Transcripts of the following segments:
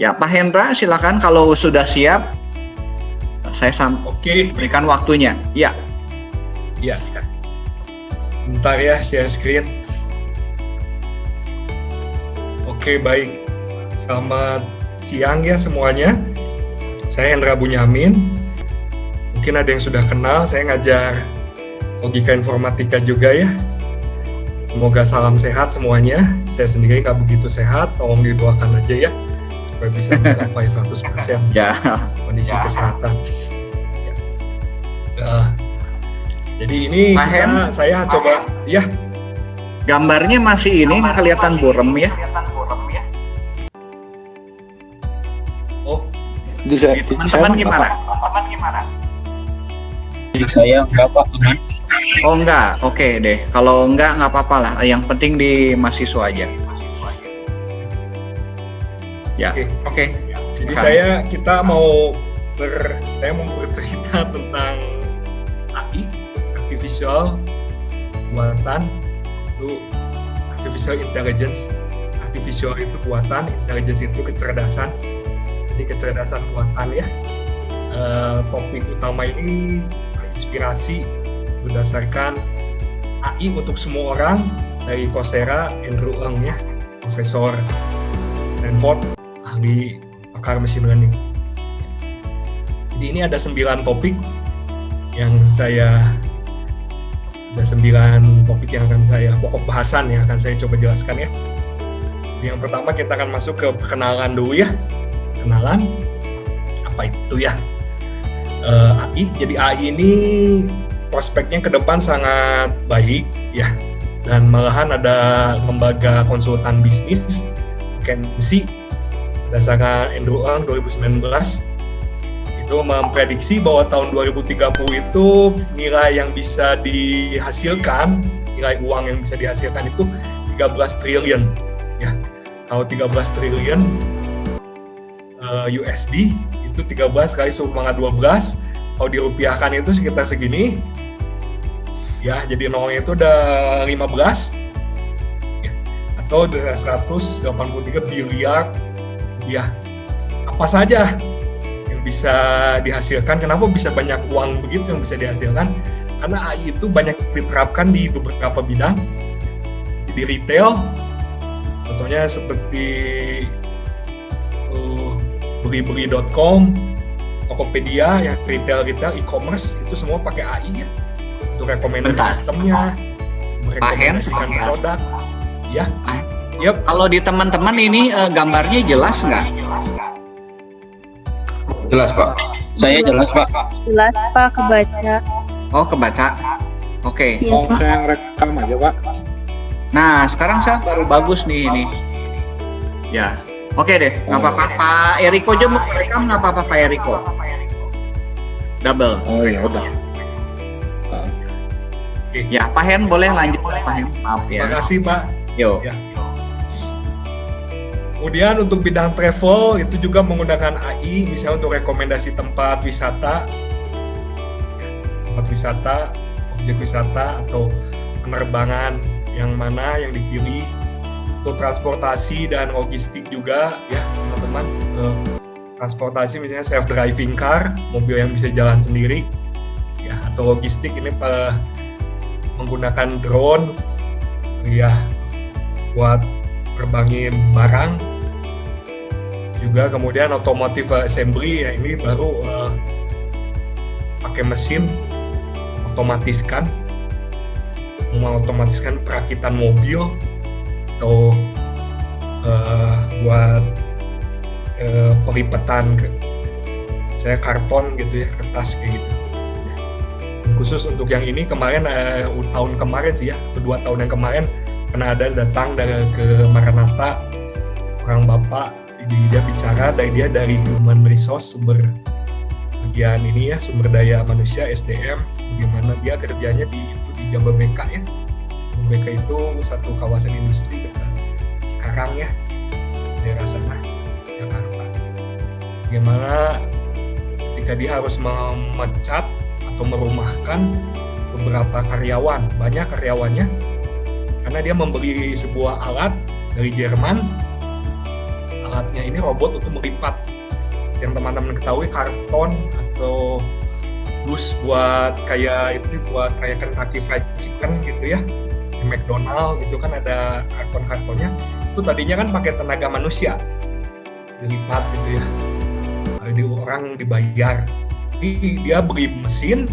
Ya, Pak Hendra, silakan kalau sudah siap. Saya berikan waktunya. Ya. Ya. Bentar ya, share screen. Oke, baik. Selamat siang ya semuanya. Saya Hendra Bunyamin. Mungkin ada yang sudah kenal, saya ngajar logika informatika juga ya. Semoga salam sehat semuanya. Saya sendiri nggak begitu sehat, tolong didoakan aja ya. Supaya bisa mencapai 100% kondisi kesehatan. Jadi ini saya coba ya. Gambarnya masih ini kelihatan buram ya. Oh, teman-teman gimana? Jadi saya enggak Pak, aman. Oh enggak, oke deh. Kalau enggak apa-apa lah. Yang penting di mahasiswa aja. Ya, oke. Jadi kita mau bercerita tentang AI, artificial buatan, itu artificial intelligence. Artificial itu buatan, intelligence itu kecerdasan. Jadi kecerdasan buatan ya. Topik utama ini terinspirasi berdasarkan AI untuk semua orang dari Coursera, Andrew Ng ya, Profesor Stanford, ahli pakar machine learning. Jadi ini ada 9 topik yang pokok bahasan yang akan saya coba jelaskan ya. Yang pertama kita akan masuk ke perkenalan dulu ya. Kenalan, apa itu ya? AI. Jadi AI ini prospeknya ke depan sangat baik ya. Dan malahan ada lembaga konsultan bisnis McKinsey berdasarkan Andrew Ng 2019 itu memprediksi bahwa tahun 2030 itu nilai yang bisa dihasilkan, nilai uang yang bisa dihasilkan itu 13 triliun ya. Kalau 13 triliun USD itu 13 kali 10 pangkat 12, kalau dirupiahkan itu sekitar segini ya, jadi nolnya itu udah 15 ya, atau udah 183 biliar ya. Apa saja yang bisa dihasilkan, kenapa bisa banyak uang begitu yang bisa dihasilkan? Karena AI itu banyak diterapkan di beberapa bidang, di retail contohnya seperti Blibli.com, Tokopedia, ya retail e-commerce itu semua pakai AI ya untuk rekomendasi sistemnya, merekomendasikan produk. Ya, yep. Kalau di teman-teman ini gambarnya jelas nggak? Jelas Pak. Saya jelas Pak. Jelas Pak, kebaca. Oh kebaca. Oke. Mau saya rekam aja Pak. Nah sekarang saya baru bagus nih ini. Ya. Oke deh, nggak apa-apa. Pak Eriko aja mau rekam, nggak apa-apa Pak Eriko. Double. Oh ya udah. Ya, Pak Hen boleh lanjut Pak Hen. Maaf ya. Terima kasih Pak. Yo. Ya. Kemudian untuk bidang travel itu juga menggunakan AI, misalnya untuk rekomendasi tempat wisata, objek wisata atau penerbangan yang mana yang dipilih. Untuk transportasi dan logistik juga ya teman-teman, transportasi misalnya self driving car, mobil yang bisa jalan sendiri ya, atau logistik ini menggunakan drone ya buat terbangin barang juga. Kemudian automotive assembly ya, ini baru pakai mesin mengotomatiskan perakitan mobil atau buat pelipatan saya karton gitu ya, kertas kayak gitu. Dan khusus untuk yang ini kemarin tahun kemarin sih ya, kedua tahun yang kemarin pernah ada datang ke Maranatha orang bapak, dia bicara dari human resource, sumber bagian ini ya, sumber daya manusia SDM, bagaimana dia kerjanya di Jababeka ya. Jababeka itu satu kawasan industri dekat Cikarang ya, daerah sana Jakarta. Bagaimana ketika dia harus memecat atau merumahkan beberapa karyawan, banyak karyawannya, karena dia membeli sebuah alat dari Jerman, alat alatnya ini robot untuk melipat. Seperti yang teman-teman ketahui, karton atau dus buat kayak Kentucky Fried Chicken gitu ya, di McDonald gitu kan ada karton-kartonnya. Itu tadinya kan pakai tenaga manusia, dilipat gitu ya. Jadi orang dibayar. Jadi dia beli mesin.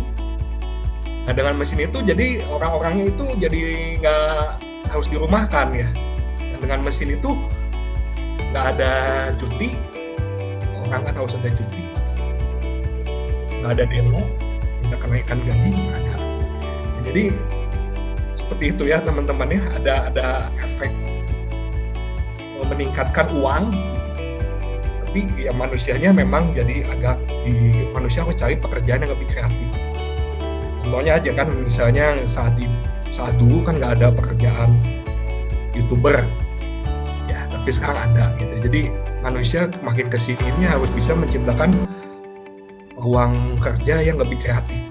Nah dengan mesin itu jadi orang-orangnya itu jadi nggak harus dirumahkan ya. Dan dengan mesin itu nggak ada cuti, orang kan harus ada cuti, nggak ada demo, minta kenaikan gaji, nggak ada. Nah, jadi seperti itu ya teman-teman ya, ada efek meningkatkan uang, tapi ya manusianya memang jadi manusia harus cari pekerjaan yang lebih kreatif. Contohnya aja kan, misalnya saat dulu kan nggak ada pekerjaan YouTuber, ya tapi sekarang ada gitu. Jadi manusia makin kesini ini harus bisa menciptakan peluang kerja yang lebih kreatif.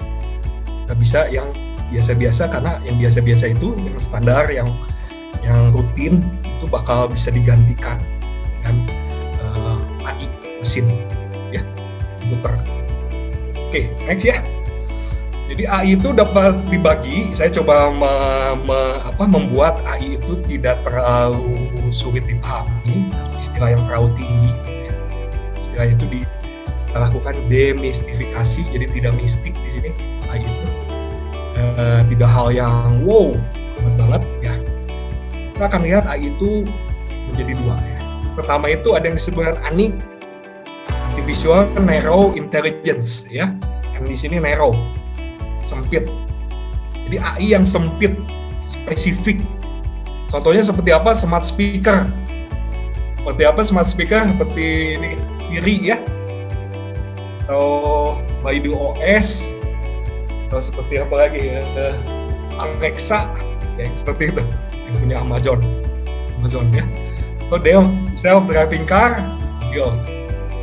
Nggak bisa yang biasa-biasa, karena yang biasa-biasa itu, yang standar, yang rutin itu bakal bisa digantikan dengan AI, mesin, ya, komputer. Oke, next ya. Jadi AI itu dapat dibagi. Saya coba membuat AI itu tidak terlalu sulit dipahami, istilah yang terlalu tinggi. Gitu ya. Istilah itu dilakukan demistifikasi, jadi tidak mistik di sini AI itu. Tidak hal yang wow banget ya. Kita akan lihat AI itu menjadi dua ya. Pertama itu ada yang disebut ANI, Artificial Narrow Intelligence ya. Yang di sini narrow, sempit. Jadi AI yang sempit, spesifik. Contohnya seperti apa? Smart speaker. Seperti apa smart speaker? Seperti ini, Siri ya. Atau Baidu OS. Atau seperti apa lagi ya? Alexa. Ya, seperti itu. Yang punya Amazon ya. Atau self-driving car. Yo.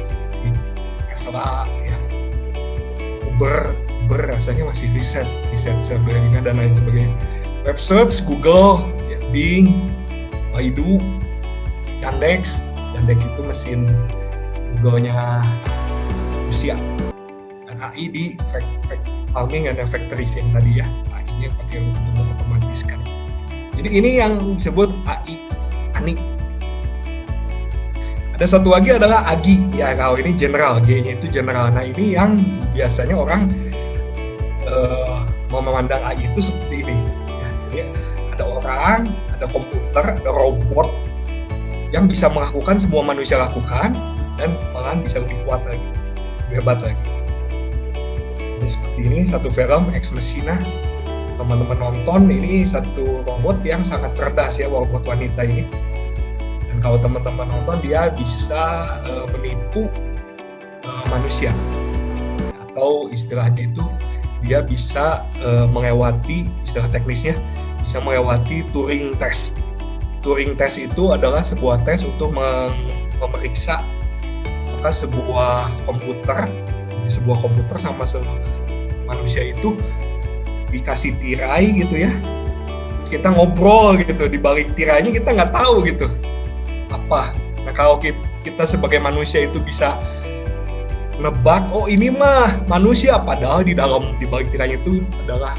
Seperti Tesla ya. Uber rasanya masih riset self-driving dan lain sebagainya. Web search, Google, ya, Bing, Baidu, Yandex itu mesin Google-nya Rusia. Dan AI di farming and factories yang tadi ya, AI-nya pakai untuk mengotomatiskan. Jadi ini yang disebut AI ANI. Ada satu lagi adalah AGI, ya kalau ini general, G-nya itu general. Nah ini yang biasanya orang memandang AI itu seperti ini ya. Jadi ada orang, ada komputer, ada robot yang bisa melakukan semua manusia lakukan dan malahan bisa lebih kuat lagi, lebih hebat lagi. Jadi seperti ini satu film Ex Machina, teman-teman nonton, ini satu robot yang sangat cerdas ya, robot wanita ini. Dan kalau teman-teman nonton, dia bisa menipu manusia, atau istilahnya itu dia bisa melewati, istilah teknisnya bisa melewati Turing test. Turing test itu adalah sebuah tes untuk memeriksa apakah sebuah komputer sama manusia itu dikasih tirai gitu ya, kita ngobrol gitu, di balik tirainya kita nggak tahu gitu apa. Nah kalau kita sebagai manusia itu bisa nebak, oh ini mah manusia, padahal di balik tirainya itu adalah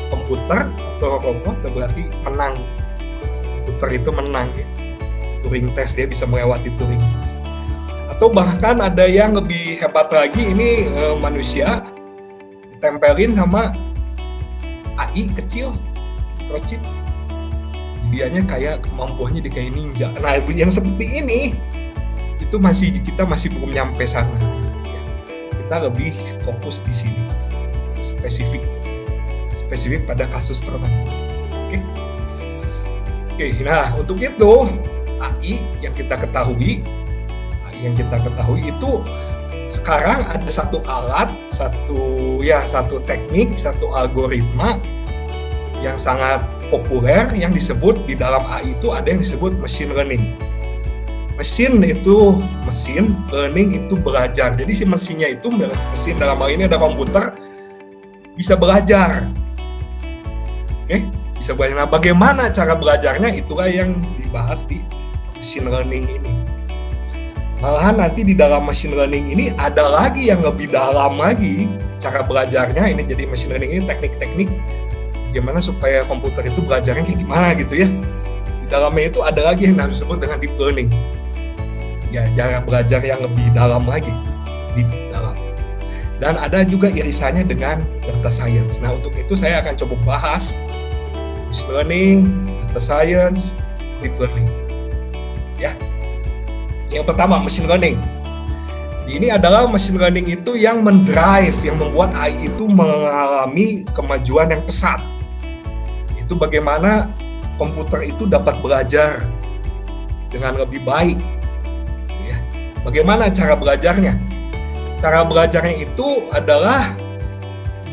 komputer atau robot, berarti menang. Komputer itu menang ya. Turing test, dia bisa melewati Turing test. Atau bahkan ada yang lebih hebat lagi, ini manusia ditempelin sama AI kecil, microchip. Dianya kayak kemampuannya kayak ninja. Nah yang seperti ini itu kita masih belum nyampe sana. Kita lebih fokus di sini, spesifik pada kasus tertentu. Oke. Nah untuk itu AI yang kita ketahui itu sekarang ada satu alat, satu teknik, satu algoritma yang sangat populer yang disebut di dalam AI itu ada yang disebut machine learning. Mesin, learning itu belajar. Jadi si mesinnya itu, mesin dalam hal ini ada komputer, bisa belajar. Oke, bisa belajar. Nah, bagaimana cara belajarnya? Itulah yang dibahas di machine learning ini. Malahan nanti di dalam machine learning ini ada lagi yang lebih dalam lagi cara belajarnya. Ini jadi machine learning ini teknik-teknik gimana supaya komputer itu belajarnya kayak gimana gitu ya. Di dalamnya itu ada lagi yang disebut dengan deep learning. Ya, cara belajar yang lebih dalam lagi, di dalam. Dan ada juga irisannya dengan data science. Nah, untuk itu saya akan coba bahas machine learning, data science, deep learning. Ya. Yang pertama, machine learning. Jadi ini adalah machine learning itu yang mendrive, yang membuat AI itu mengalami kemajuan yang pesat. Itu bagaimana komputer itu dapat belajar dengan lebih baik. Ya. Bagaimana cara belajarnya? Cara belajarnya itu adalah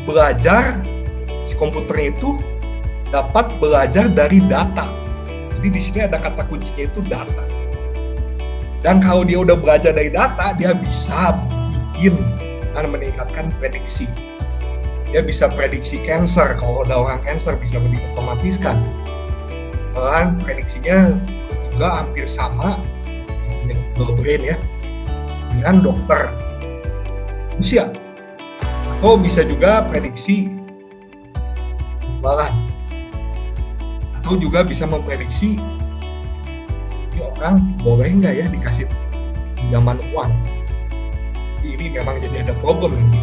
belajar, si komputernya itu dapat belajar dari data. Jadi di sini ada kata kuncinya itu data. Dan kalau dia udah belajar dari data, dia bisa bikin dan meningkatkan prediksi. Dia bisa prediksi cancer, kalau ada orang cancer bisa diotomatiskan. Malahan prediksinya juga hampir sama, double brain ya, dengan dokter usia. Atau bisa juga prediksi kekebalan. Atau juga bisa memprediksi orang boleh nggak ya dikasih pinjaman uang. Ini memang jadi ada problem nanti,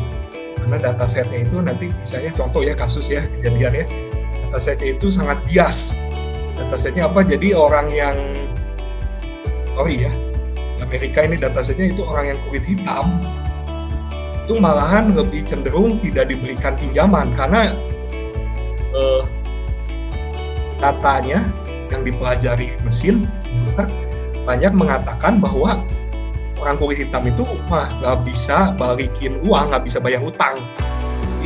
karena datasetnya itu nanti misalnya contoh ya kasus ya kejadian ya, datasetnya itu sangat bias. Datasetnya apa? Jadi orang yang di Amerika ini datasetnya itu orang yang kulit hitam itu malahan lebih cenderung tidak diberikan pinjaman karena datanya yang dipelajari mesin komputer banyak mengatakan bahwa orang kulit hitam itu nggak bisa balikin uang, nggak bisa bayar utang.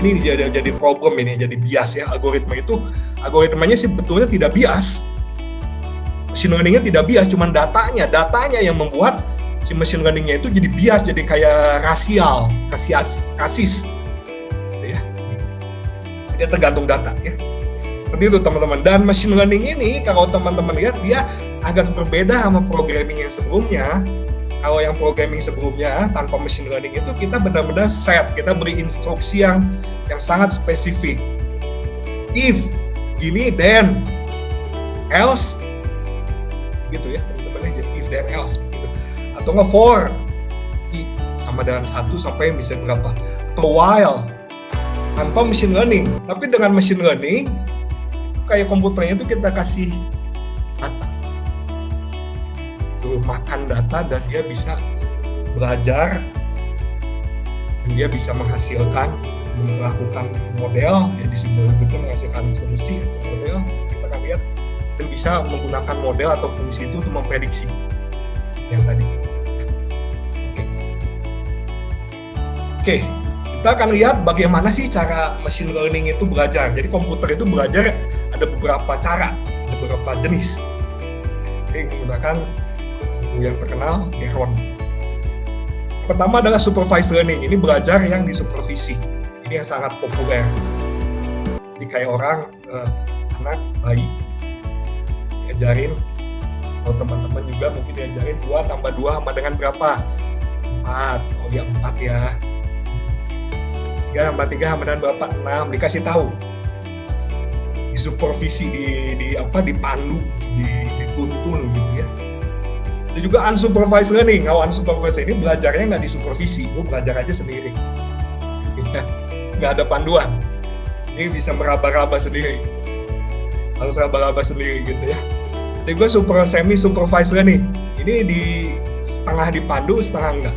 Ini jadi problem ini, jadi bias ya. Algoritmanya sebetulnya tidak bias. Machine learningnya tidak bias, cuman datanya yang membuat si machine learningnya itu jadi bias, jadi kayak rasis, gitu ya. Dia tergantung data ya. Seperti itu teman-teman. Dan machine learning ini kalau teman-teman lihat dia agak berbeda sama programming yang sebelumnya. Kalau yang programming sebelumnya tanpa machine learning itu kita benar-benar kita beri instruksi yang sangat spesifik. If gini then else gitu ya teman-teman. Jadi if then else gitu. Atau nggak for i sama dengan 1 sampai bisa berapa. Atau while tanpa machine learning. Tapi dengan machine learning kayak komputernya itu kita kasih data, suruh makan data dan dia bisa belajar dan dia bisa melakukan model ya di sini itu menghasilkan fungsi atau model kita akan lihat dan bisa menggunakan model atau fungsi itu untuk memprediksi yang tadi. Oke. Kita akan lihat bagaimana sih cara machine learning itu belajar. Jadi komputer itu belajar ada beberapa cara, ada beberapa jenis. Saya menggunakan buku yang terkenal, Geron. Pertama adalah supervised learning. Ini belajar yang disupervisi. Ini yang sangat populer. Jadi kayak orang, anak, bayi, diajarin, kalau teman-teman juga mungkin diajarin 2 tambah 2 sama dengan berapa? 4. Oh ya 4 ya. 3 tambah 3 sama dengan berapa? 6. Dikasih tahu. Disupervisi, dipandu, dituntun gitu ya. Ada juga unsupervised learning. Kalau unsupervised ini belajarnya nggak disupervisi, lu belajar aja sendiri. Nggak ada panduan. Ini bisa meraba-raba sendiri. Harus raba-raba sendiri gitu ya. Ada juga semi supervised learning. Ini setengah dipandu, setengah enggak.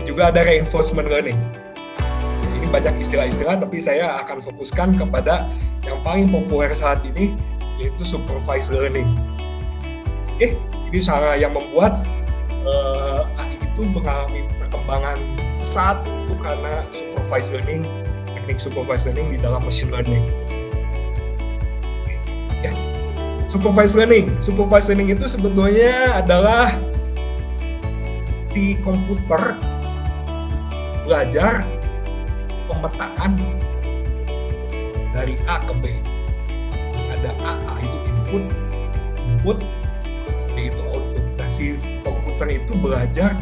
Juga ada reinforcement learning. Ini banyak istilah-istilah, tapi saya akan fokuskan kepada yang paling populer saat ini, yaitu supervised learning. Ini cara yang membuat AI itu mengalami perkembangan pesat itu karena supervised learning, teknik supervised learning di dalam machine learning. Supervised learning itu sebetulnya adalah si komputer belajar pemetaan dari A ke B. Ada A itu input, B itu output. Nah, si komputer itu belajar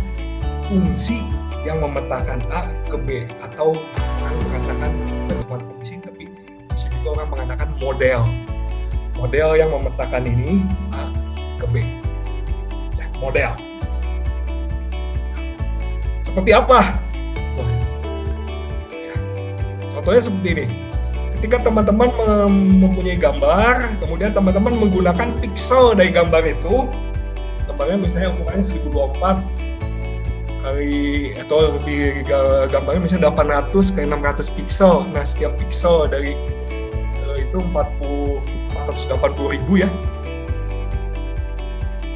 fungsi yang memetakan A ke B, atau orang mengatakan bukan cuma fungsi tapi bisa juga orang mengatakan model yang memetakan ini A ke B. Ya, model. Seperti apa? Contohnya seperti ini. Ketika teman-teman mempunyai gambar, kemudian teman-teman menggunakan pixel dari gambar itu, gambarnya misalnya ukurannya 1024 kali, atau lebih gambarnya misalnya 800 kali 600 pixel. Nah, setiap pixel dari itu 480.000 ya.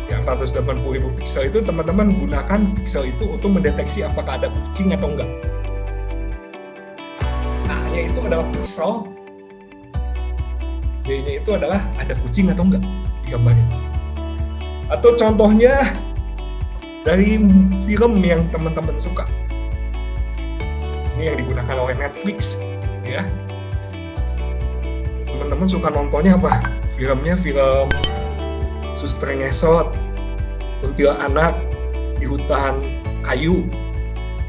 Ya, 480.000 pixel itu teman-teman gunakan pixel itu untuk mendeteksi apakah ada kucing atau enggak. A-nya itu adalah pixel, B-nya itu adalah ada kucing atau enggak di gambarnya. Atau contohnya dari film yang teman-teman suka. Ini yang digunakan oleh Netflix, ya. Teman-teman suka nontonnya apa? Filmnya film Suster Ngesot, Kuntilanak di Hutan Kayu.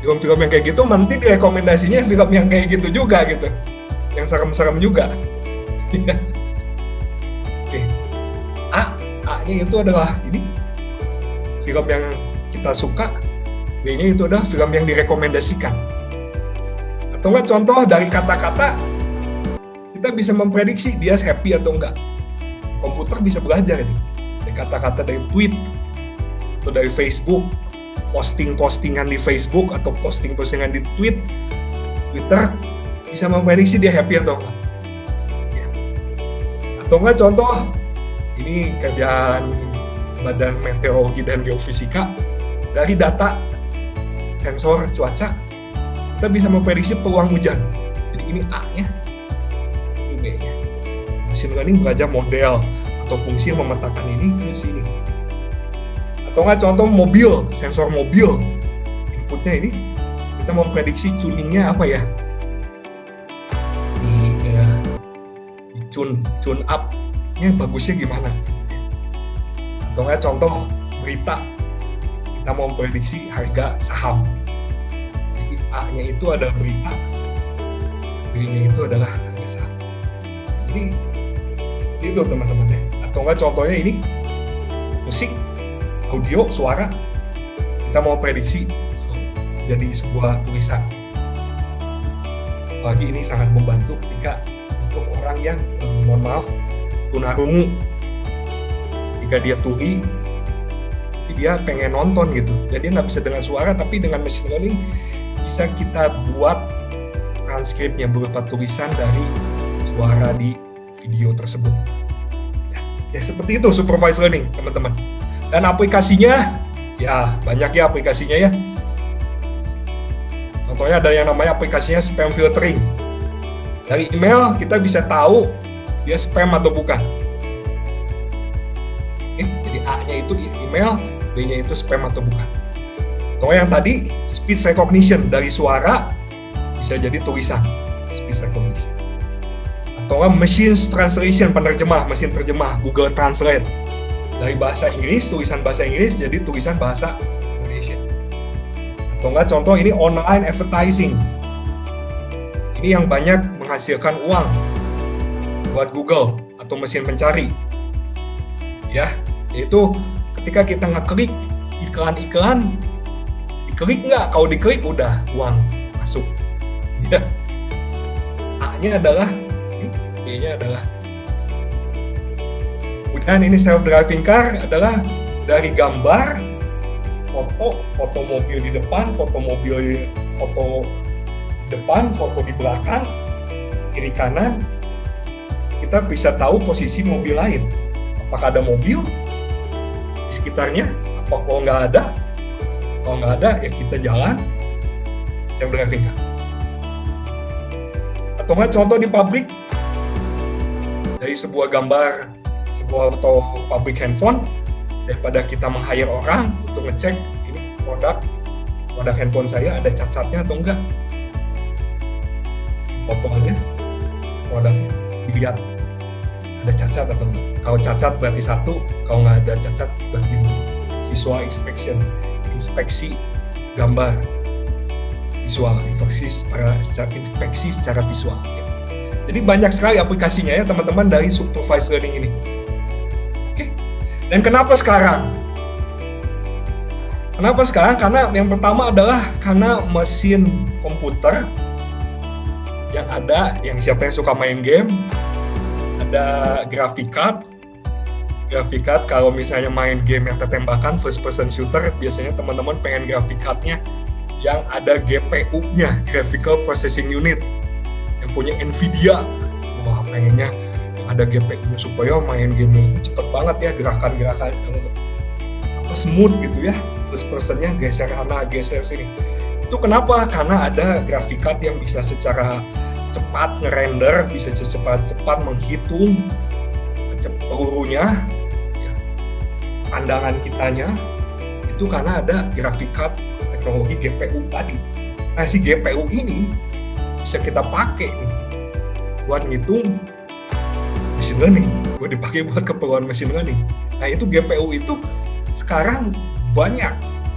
Film-film yang kayak gitu nanti direkomendasinya film yang kayak gitu juga gitu, yang serem-serem juga. Oke. A-nya itu adalah ini film yang kita suka, B-nya itu adalah film yang direkomendasikan. Atau enggak contoh dari kata-kata, kita bisa memprediksi dia happy atau enggak. Komputer bisa belajar ini dari kata-kata, dari tweet atau dari Facebook, posting-postingan di Facebook atau posting-postingan di Twitter bisa memprediksi dia happy atau enggak. Ya. Atau enggak contoh, ini kerjaan Badan Meteorologi dan Geofisika, dari data sensor cuaca kita bisa memprediksi peluang hujan. Jadi ini A-nya, ini B-nya. Machine learning belajar model atau fungsi yang memetakan ini ke sini. Atau nggak contoh mobil, sensor mobil, inputnya ini kita memprediksi tuningnya apa ya, di tune up-nya bagusnya gimana. Atau nggak contoh berita, kita mau memprediksi harga saham. Jadi A-nya itu adalah berita, B-nya itu adalah harga saham. Jadi seperti itu teman-teman ya. Atau nggak contohnya ini musik, audio, suara, kita mau prediksi jadi sebuah tulisan. Apalagi ini sangat membantu ketika untuk orang yang mohon maaf tunarungu, ketika dia tuli, dia pengen nonton gitu, dan dia nggak bisa dengan suara, tapi dengan machine learning bisa kita buat transkripnya berupa tulisan dari suara di video tersebut. Ya seperti itu supervised learning teman-teman. Dan aplikasinya, ya banyak ya aplikasinya ya. Contohnya ada yang namanya aplikasinya spam filtering. Dari email kita bisa tahu dia spam atau bukan. Jadi A-nya itu email, B-nya itu spam atau bukan. Atau yang tadi speech recognition, dari suara bisa jadi tulisan, speech recognition. Atau machine translation, penerjemah, mesin terjemah, Google Translate. Dari bahasa Inggris, tulisan bahasa Inggris jadi tulisan bahasa Indonesia. Atau enggak contoh ini online advertising. Ini yang banyak menghasilkan uang buat Google atau mesin pencari. Ya, yaitu ketika kita ngeklik iklan-iklan, diklik nggak? Kalau diklik udah uang masuk. Ya. A-nya adalah, B-nya adalah. Kemudian ini self-driving car adalah dari gambar, foto mobil di depan, foto depan, foto di belakang, kiri kanan, kita bisa tahu posisi mobil lain. Apakah ada mobil di sekitarnya? Apa kalau nggak ada? Kalau nggak ada, ya kita jalan self-driving car. Atau nggak contoh di pabrik, dari sebuah gambar, sebuah atau pabrik handphone, daripada kita meng-hire orang untuk ngecek ini produk handphone saya ada cacatnya atau enggak, fotonya, produknya dilihat ada cacat atau enggak. Kalau cacat berarti 1, kalau nggak ada cacat berarti 0. visual inspection, inspeksi gambar visual, inspeksi secara visual. Ya. Jadi banyak sekali aplikasinya ya teman-teman dari supervised learning ini. Oke. Dan kenapa sekarang? Kenapa sekarang? Karena yang pertama adalah karena mesin komputer yang ada, yang siapa yang suka main game, ada graphic card. Graphic card kalau misalnya main game yang tertembakan, first person shooter, biasanya teman-teman pengen graphic card-nya yang ada GPU-nya, Graphical Processing Unit, yang punya Nvidia. Wah, pengennya yang ada GPU-nya supaya main game itu cepet banget ya, gerakan-gerakan smooth gitu ya. First person-nya geser sana, geser sini. Itu kenapa? Karena ada graphic card yang bisa secara cepat ngerender, bisa cepat menghitung pelurunya, ya, pandangan kitanya, itu karena ada graphic card teknologi GPU tadi. Nah, si GPU ini bisa kita pakai nih buat ngitung machine learning, buat dipakai buat keperluan machine learning. Nah, itu GPU itu sekarang banyak,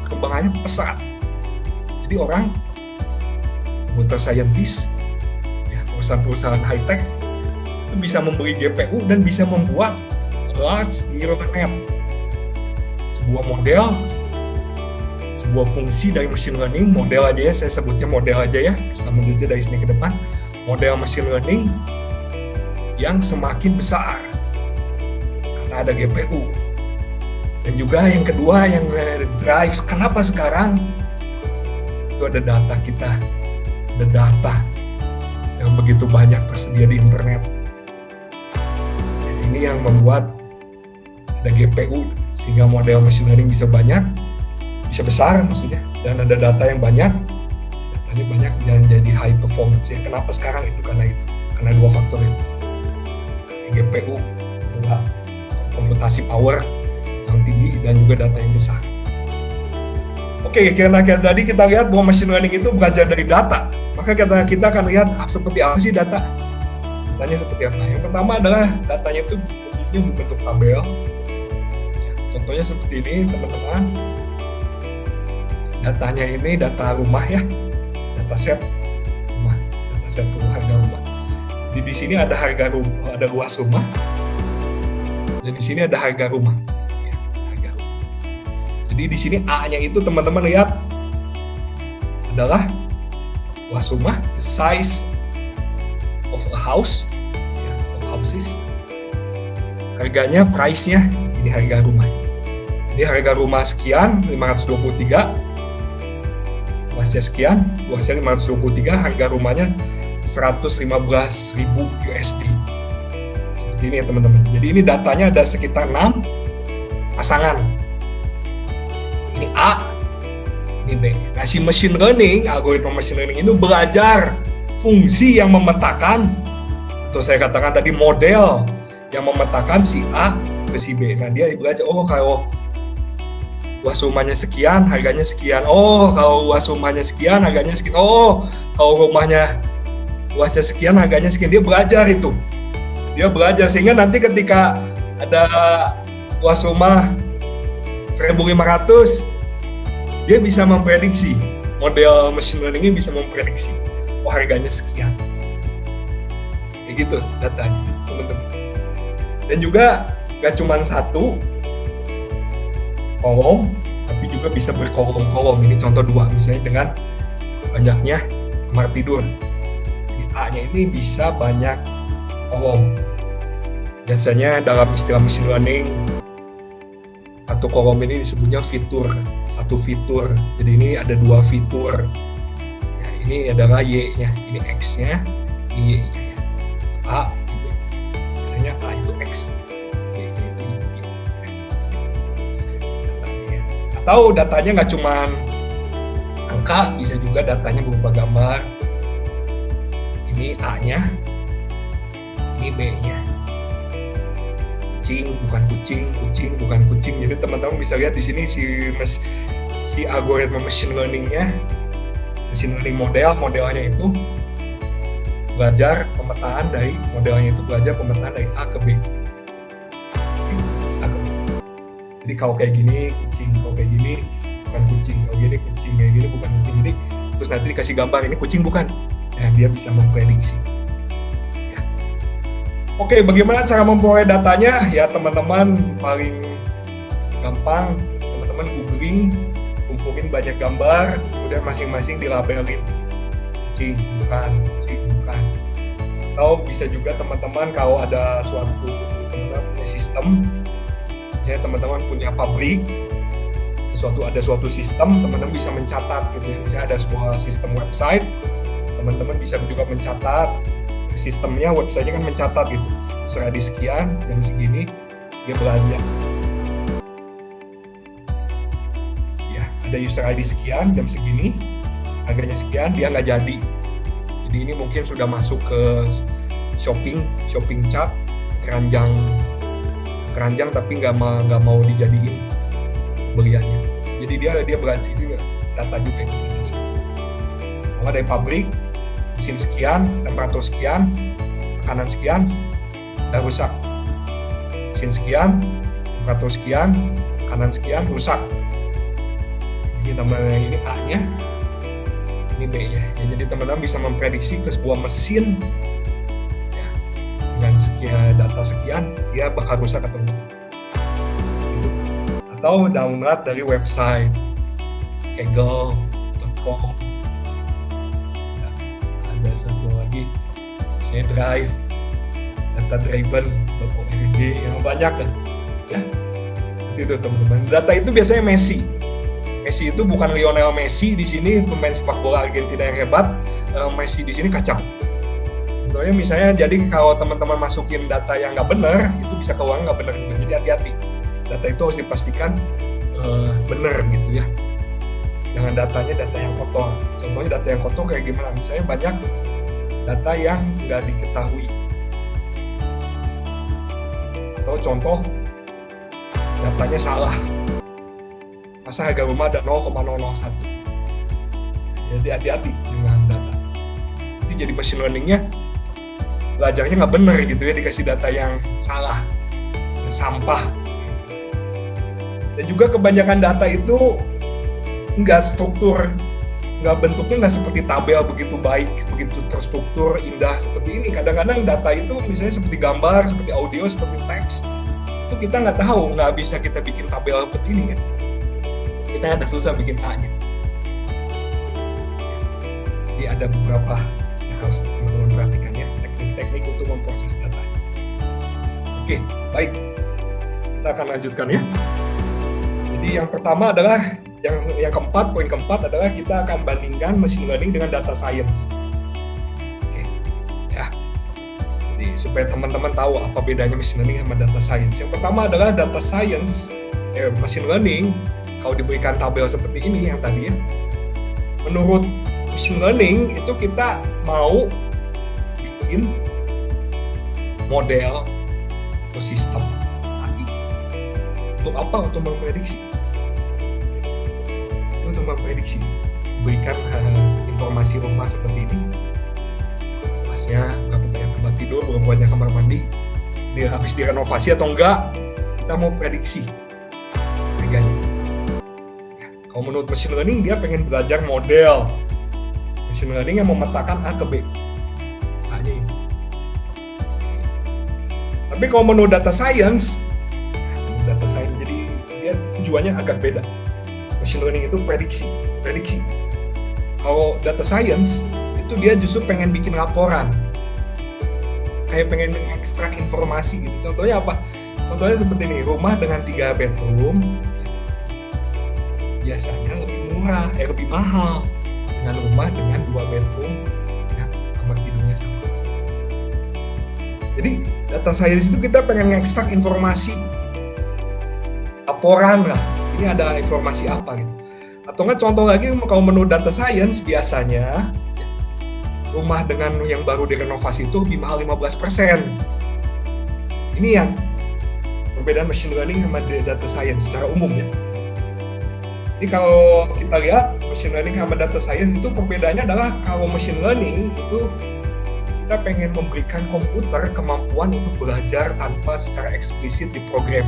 perkembangannya pesat. Jadi orang computer scientist, ya, perusahaan-perusahaan high tech itu bisa membeli GPU dan bisa membuat large neural net, sebuah model, sebuah fungsi dari machine learning, model aja ya, saya sebutnya model aja ya, sama aja dari sini ke depan, model machine learning yang semakin besar karena ada GPU. Dan juga yang kedua yang drive, kenapa sekarang itu ada data kita, ada data yang begitu banyak tersedia di internet. Dan ini yang membuat ada GPU sehingga model machine learning bisa banyak, bisa besar maksudnya, dan ada data yang banyak, datanya banyak dan jadi high performance ya. Kenapa sekarang itu? Karena dua faktor itu. GPU, komputasi power yang tinggi dan juga data yang besar. Oke, karena tadi kita lihat bahwa machine learning itu belajar dari data, maka kita akan lihat seperti apa sih data. Datanya seperti apa? Yang pertama adalah datanya itu umumnya berbentuk tabel. Contohnya seperti ini, teman-teman. Datanya ini data rumah ya, data set rumah, data set harga rumah. Jadi di sini ada harga rumah, ada luas rumah, dan di sini ada harga rumah. Jadi di sini A-nya itu teman-teman lihat adalah luas rumah, the size of a house, of houses. Harganya, price-nya, ini harga rumah. Jadi harga rumah sekian, 523. Luasnya sekian, luasnya 523, harga rumahnya 115.000 USD. Seperti ini ya teman-teman. Jadi ini datanya ada sekitar 6 pasangan. Ini A, ini B. Nah, si machine learning, algoritma machine learning itu belajar fungsi yang memetakan, atau saya katakan tadi model yang memetakan si A ke si B. Nah, dia belajar, oh kalau luas rumahnya sekian, harganya sekian. Oh, kalau luas rumahnya sekian, harganya sekian. Oh, kalau rumahnya luasnya sekian, harganya sekian. Dia belajar itu. Dia belajar sehingga nanti ketika ada luas rumah 1.500, dia bisa memprediksi, model machine learning-nya bisa memprediksi, oh harganya sekian. Kayak gitu datanya, teman-teman. Dan juga gak cuma satu kolom, tapi juga bisa berkolom-kolom. Ini contoh 2, misalnya dengan banyaknya kamar tidur. Jadi A-nya ini bisa banyak kolom. Biasanya dalam istilah machine learning, satu kolom ini disebutnya fitur, satu fitur. Jadi ini ada 2 fitur. Ya, ini adalah Y-nya, ini X-nya, ini Y-nya ya. A, gitu. Biasanya A itu X, Y-nya itu X. Datanya ya. Atau datanya nggak cuma angka, bisa juga datanya berupa gambar. Ini A-nya, ini B-nya. Kucing bukan kucing, kucing bukan kucing. Jadi teman-teman bisa lihat di sini si algoritma machine learning-nya, machine learning modelnya itu belajar pemetaan dari modelnya itu belajar pemetaan dari A ke B. A ke B. Jadi kalau kayak gini kucing, kalau kayak gini bukan kucing, kalau gini kucing, kayak gini bukan kucing. Jadi terus nanti dikasih gambar ini kucing bukan. Nah, dia bisa memprediksi. Ya. Oke, bagaimana cara memperoleh datanya? Ya teman-teman, paling gampang teman-teman googling, kumpulin banyak gambar, kemudian masing-masing dilabelin kucing bukan, kucing bukan. Atau bisa juga teman-teman kalau ada suatu teman-teman punya sistem, misalnya teman-teman punya pabrik, ada suatu sistem, teman-teman bisa mencatat gitu ya. Misalnya ada sebuah sistem website, teman-teman bisa juga mencatat sistemnya, websitenya kan mencatat gitu, user ID sekian, jam segini dia belanja. Ya, ada user ID sekian, jam segini, harganya sekian, dia nggak jadi. Jadi ini mungkin sudah masuk ke shopping chat, keranjang tapi nggak mau dijadiin beliannya. Jadi dia berarti itu data juga ini data saya. Kalau dari pabrik, mesin sekian, temperatur sekian, tekanan sekian, udah rusak. Mesin sekian, temperatur sekian, tekanan sekian, rusak. Jadi namanya ini A-nya, ini B-nya. Ya, jadi teman-teman bisa memprediksi ke sebuah mesin ya, dengan sekian data sekian, dia bakal rusak atau enggak. Atau download dari website kaggle.com. Nah, ada satu lagi, saya drive datadriven.org, yang banyak kan ya. Itu teman-teman, data itu biasanya Messi itu bukan Lionel Messi di sini, pemain sepak bola Argentina yang hebat. Messi di sini kacau. Contohnya misalnya, jadi kalau teman-teman masukin data yang nggak benar, itu bisa keuangan nggak benar. Jadi hati-hati. Data itu harus dipastikan benar gitu ya. Jangan data yang kotor. Contohnya data yang kotor kayak gimana? Misalnya banyak data yang nggak diketahui. Atau contoh datanya salah. Masa harga rumah ada 0,001. Jadi hati-hati dengan data. Itu jadi machine learning-nya belajarnya nggak benar gitu ya, dikasih data yang salah, yang sampah. Dan juga kebanyakan data itu nggak struktur, nggak bentuknya nggak seperti tabel begitu baik, begitu terstruktur, indah seperti ini. Kadang-kadang data itu misalnya seperti gambar, seperti audio, seperti teks, itu kita nggak tahu, nggak bisa kita bikin tabel seperti ini kan. Kita ada susah bikin A-nya. Jadi ada beberapa yang harus teman-teman perhatikan ya, teknik-teknik untuk memproses datanya. Oke, baik. Kita akan lanjutkan ya. Jadi yang pertama adalah yang keempat, poin keempat adalah kita akan bandingkan machine learning dengan data science. Oke, ya. Jadi supaya teman-teman tahu apa bedanya machine learning sama data science. Yang pertama adalah data science, machine learning. Kalau diberikan tabel seperti ini yang tadi ya, menurut machine learning itu kita mau bikin model atau sistem AI. Untuk apa? Untuk memprediksi. Untuk memprediksi. Berikan informasi rumah seperti ini. Luasnya, berapa banyak tempat tidur, berapa banyak kamar mandi, dia habis direnovasi atau enggak, kita mau prediksi harganya. Kalau menurut machine learning, dia pengen belajar model. Machine learning yang memetakan A ke B. A-nya ini. Tapi kalau menurut data science, jadi dia tujuannya agak beda. Machine learning itu prediksi. Kalau data science, itu dia justru pengen bikin laporan. Kayak pengen mengekstrak informasi gitu. Contohnya apa? Contohnya seperti ini, rumah dengan 3 bedroom, biasanya lebih mahal dengan rumah dengan 2 bedroom ya, kamar tidurnya sama. Jadi data science itu kita pengen ngekstrak informasi, laporan lah, ini ada informasi apa gitu. Atau nggak contoh lagi, kalau menurut data science biasanya rumah dengan yang baru direnovasi itu lebih mahal 15%. Ini yang perbedaan machine learning sama data science secara umum ya. Jadi kalau kita lihat machine learning sama data science itu perbedaannya adalah kalau machine learning itu kita pengen memberikan komputer kemampuan untuk belajar tanpa secara eksplisit diprogram.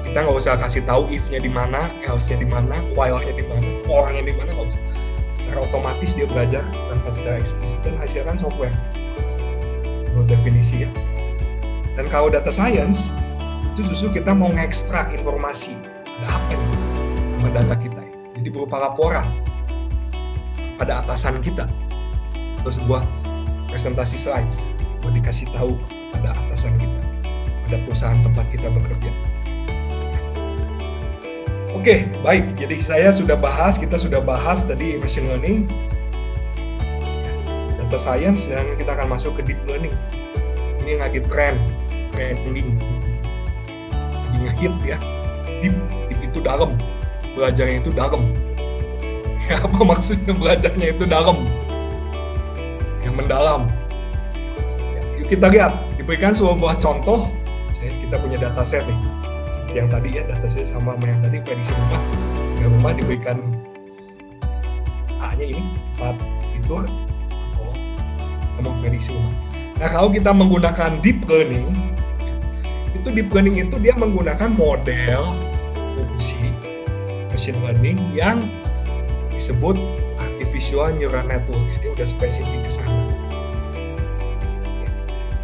Kita nggak usah kasih tahu if-nya di mana, else-nya di mana, while-nya di mana, for-nya di mana, nggak usah. Secara otomatis dia belajar tanpa secara eksplisit dan hasilkan software. Menurut definisi ya. Dan kalau data science itu justru kita mau ngekstrak informasi. Ada apa nih sama data kita? Jadi berupa laporan pada atasan kita atau sebuah presentasi slides buat dikasih tahu pada atasan kita, pada perusahaan tempat kita bekerja. Oke, baik. Jadi kita sudah bahas tadi machine learning, data science, dan kita akan masuk ke deep learning. Ini lagi trending, lagi ngehit ya. Deep itu dalam, belajarnya itu dalam. Ya, apa maksudnya belajarnya itu dalam? Yang mendalam. Ya, yuk kita lihat, diberikan sebuah contoh. Kita punya dataset nih. Yang tadi ya, dataset sama yang tadi, prediksi rumah. Yang rumah diberikan A-nya ini 4 fitur atau ngomong prediksi rumah. Nah, kalau kita menggunakan deep learning, itu deep learning itu dia menggunakan model fungsi machine learning yang disebut artificial neural networks. Ini udah spesifik ke sana.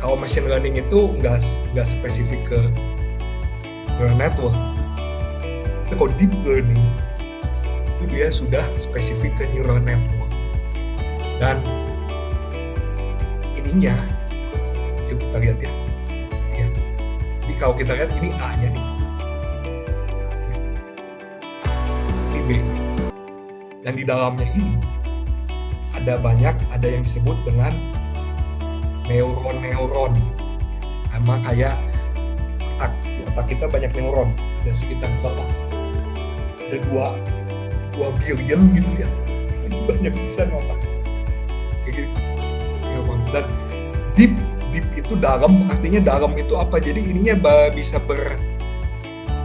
Kalau machine learning itu nggak spesifik ke neural network. Tapi kalau deep learning itu dia sudah spesifik ke neural network. Dan ininya, yuk kita lihat ya. Jadi kalau kita lihat ini A-nya nih. Ini B. Dan di dalamnya ini ada yang disebut dengan neuron. Sama kayak otak. Di otak kita banyak neuron, ada sekitar berapa? Ada 2 billion gitu ya. Banyak bisa otak. Kayak gitu. Neuron. Dan deep itu dalam, artinya dalam itu apa? Jadi ininya bisa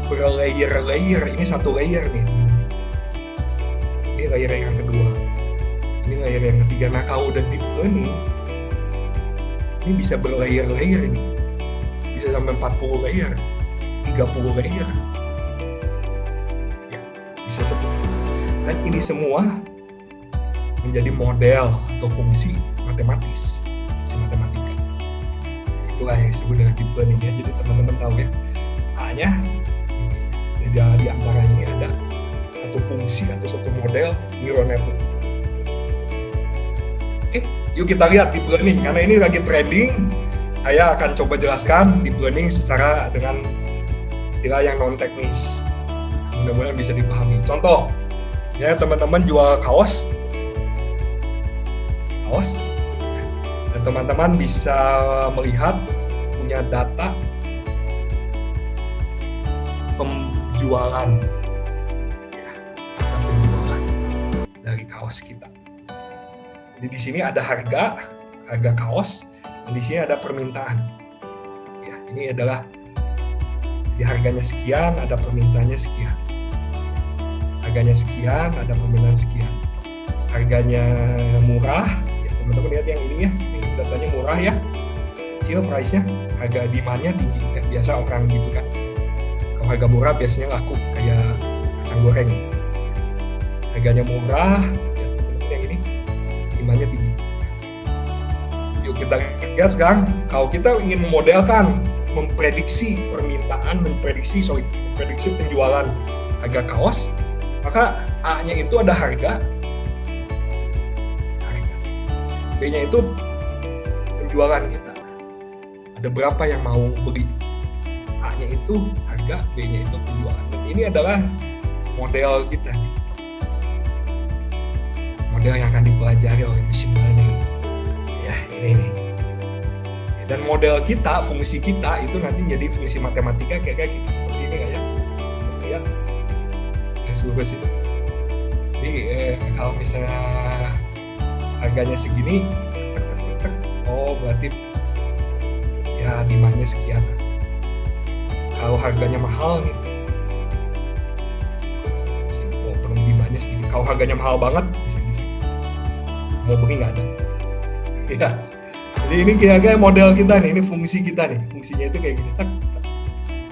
berlayer-layer. Ini satu layer nih. Ini layer yang kedua. Ini layer yang ketiga. Nah, kalau udah deep learning, ini bisa berlayer-layer ini. Bisa sampai 40 layer, 30 layer. Ya, bisa seperti itu. Dan ini semua menjadi model atau fungsi matematis, fungsi matematika. Itulah yang disebut dengan deep learning ya. Jadi teman-teman tahu ya, A-nya di antara ini ada satu fungsi atau satu model neural network. Oke, yuk kita lihat deep learning. Karena ini lagi trending, saya akan coba jelaskan deep learning secara dengan istilah yang non teknis. Mudah-mudahan bisa dipahami. Contoh, ya teman-teman jual kaos, dan teman-teman bisa melihat punya data penjualan dari kaos kita. Jadi di sini ada harga kaos, dan di sini ada permintaan. Ya, ini adalah di harganya sekian, ada permintaannya sekian. Harganya sekian, ada permintaan sekian. Harganya murah, ya teman-teman lihat yang ini ya, ini datanya murah ya. Kecil price-nya, harga demand-nya tinggi. Ya, biasa orang gitu kan. Kalau harga murah biasanya laku kayak kacang goreng. Harganya murah, ya teman-teman yang ini demand-nya tinggi. Yuk kita lihat sekarang, kalau kita ingin memodelkan, memprediksi permintaan, memprediksi penjualan harga kaos, maka A-nya itu ada harga, B-nya itu penjualan kita. Ada berapa yang mau beli? A-nya itu harga, B-nya itu penjualan. Dan ini adalah model kita nih. Model yang akan dipelajari oleh machine learning. Ya, ini nih. Dan model kita, fungsi kita itu nanti menjadi fungsi matematika kayak gitu seperti ini ya. Lihat. Bagus itu. Jadi kalau misalnya harganya segini, oh berarti ya demand-nya sekian. Kalau harganya mahal nih, demand-nya sedikit. Kalau harganya mahal banget, mau beli nggak ada. Ya. Jadi ini kira-kira model kita nih, ini fungsi kita nih. Fungsinya itu kayak gini.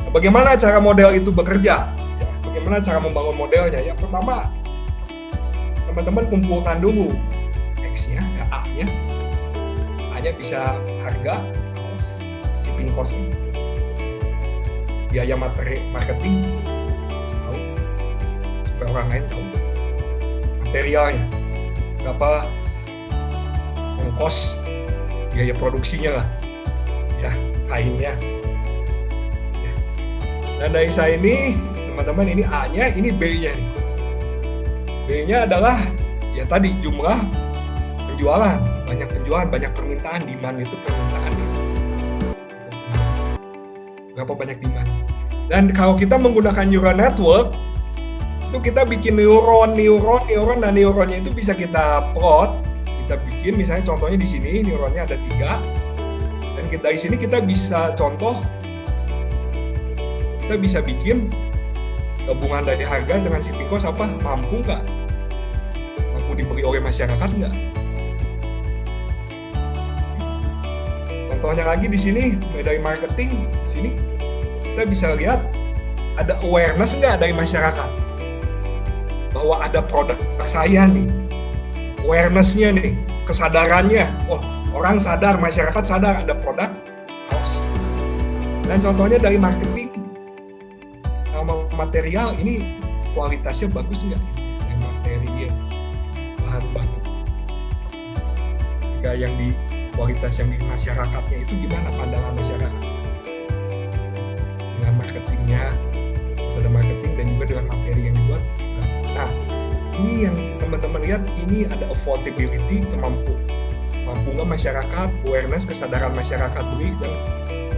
Bagaimana cara model itu bekerja? Ya, bagaimana cara membangun modelnya? Yang pertama, teman-teman kumpulkan dulu X-nya, ya, A-nya. A-nya bisa harga, cost, shipping cost, biaya materi marketing, tahu, supaya orang lain tahu. Materialnya, berapa ongkos, biaya produksinya lah, ya, kainnya. Dan dari saya ini, teman-teman, ini A-nya, ini B-nya nih. B-nya adalah, ya tadi, jumlah penjualan. Banyak penjualan, banyak permintaan, demand itu permintaan. Berapa banyak demand. Dan kalau kita menggunakan neural network, itu kita bikin neuron, dan neuronnya itu bisa kita plot. Kita bikin, misalnya contohnya di sini, neuronnya ada 3. Dan dari sini kita bisa contoh, kita bisa bikin gabungan dari harga dengan shipping cost apa, mampu nggak? Mampu dibeli oleh masyarakat nggak? Contohnya lagi di sini, dari marketing, di sini kita bisa lihat ada awareness nggak dari masyarakat bahwa ada produk saya nih, awareness-nya nih, kesadarannya, oh orang sadar, masyarakat sadar ada produk kaos. Dan contohnya dari marketing sama material ini kualitasnya bagus nggak? Material, bahan baku. Jika yang di kualitas yang di masyarakatnya itu gimana pandangan masyarakat? Dengan marketingnya, harus ada marketing dan juga dengan materi yang dibuat. Nah, ini yang teman-teman lihat, ini ada affordability, mampu nggak masyarakat, awareness, kesadaran masyarakat beli, dan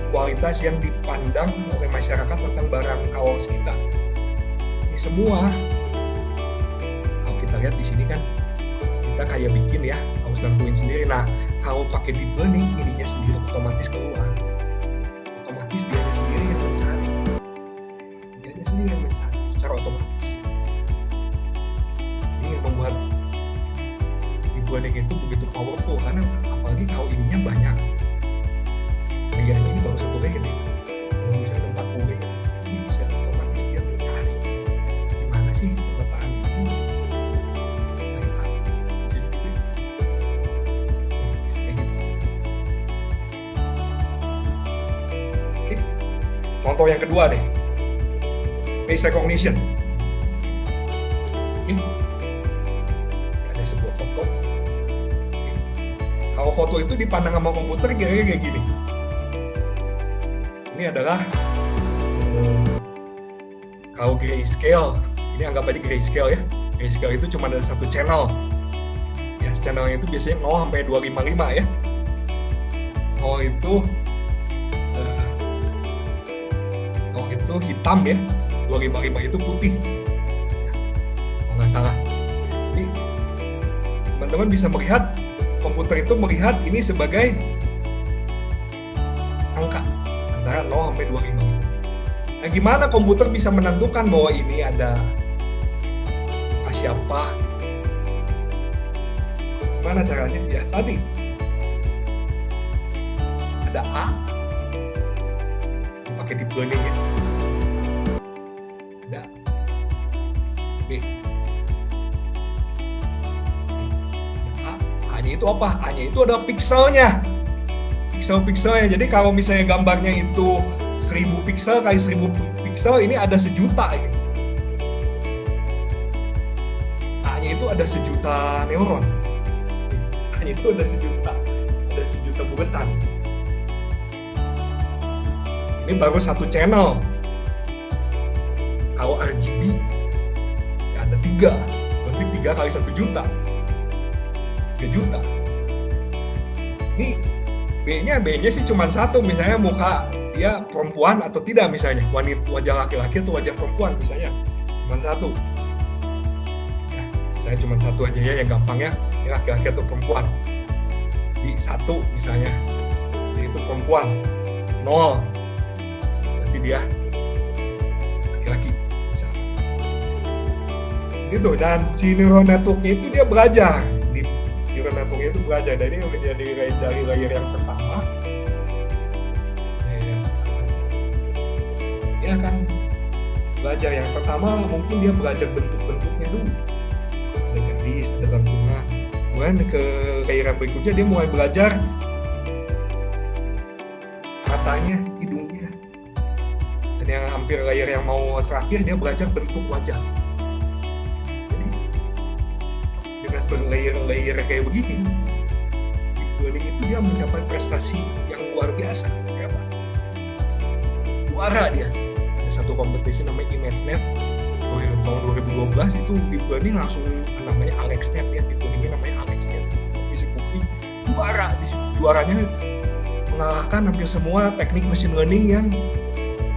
kualitas yang dipandang oleh masyarakat tentang barang kaos kita. Ini semua kalau kita lihat di sini kan kita kayak bikin ya, harus nentuin sendiri. Nah, kalau pakai deep learning, ininya sendiri otomatis keluar. Otomatis dianya sendiri yang mencari. Dianya sendiri yang mencari secara otomatis. Ini yang membuat deep learning itu begitu powerful, karena apalagi kalau ininya banyak. Layer ini baru 1 layer ya. Kalau misalnya ada 40 layer, ini bisa otomatis dia mencari gimana sih pemetaan itu. Baiklah, bisa gitu ya. Kayak gitu. Oke. Contoh yang kedua deh. Face recognition. Oke. Ada sebuah foto. Oke. Kalau foto itu dipandang sama komputer kira-kira kayak gini. Ini adalah kalau grayscale, ini anggap aja grayscale ya. Grayscale itu cuma ada 1 channel. Ya, channelnya itu biasanya 0 sampai 255 ya. 0 itu hitam ya, 255 itu putih. Ya, kalau nggak salah. Ini teman-teman bisa melihat, komputer itu melihat ini sebagai angka antara 0 sampai 25. Nah, gimana komputer bisa menentukan bahwa ini ada muka siapa? Gimana caranya? Ya tadi ada A, dipakai deep learning ya. Ada B. Ada A. A-nya itu apa? A-nya itu ada pikselnya. Pixel-pixelnya. Jadi kalau misalnya gambarnya itu 1000 pixel kali 1000 pixel, ini ada 1 juta ini. A-nya itu ada 1 juta neuron. A-nya itu ada 1 juta buletan. Ini baru 1 channel. Kalau RGB ya ada 3. Berarti 3 kali 1 juta. 3 juta. Ini B-nya sih cuma 1, misalnya muka dia perempuan atau tidak, misalnya wajah laki-laki atau wajah perempuan, misalnya cuma 1 ya, saya cuma 1 aja ya yang gampang ya, ini laki-laki atau perempuan. Di 1 misalnya ini itu perempuan, 0 berarti dia laki-laki misalnya gitu. Dan si neural network-nya itu dia belajar, neural network-nya itu belajar dari layer yang pertama. Ya, dia akan belajar. Yang pertama mungkin dia belajar bentuk-bentuknya dulu. Ada garis, ada gantungan. Kemudian ke layer berikutnya dia mulai belajar matanya, hidungnya. Dan yang hampir layer yang mau terakhir dia belajar bentuk wajah. Jadi dengan berlayer-layer kayak begini, deep learning itu dia mencapai prestasi yang luar biasa. Kenapa? Juara dia. Ada satu kompetisi namanya ImageNet tahun 2012 itu deep learning langsung namanya AlexNet ya, deep learning namanya AlexNet. Fisik bukti juara di situ. Juaranya mengalahkan hampir semua teknik machine learning yang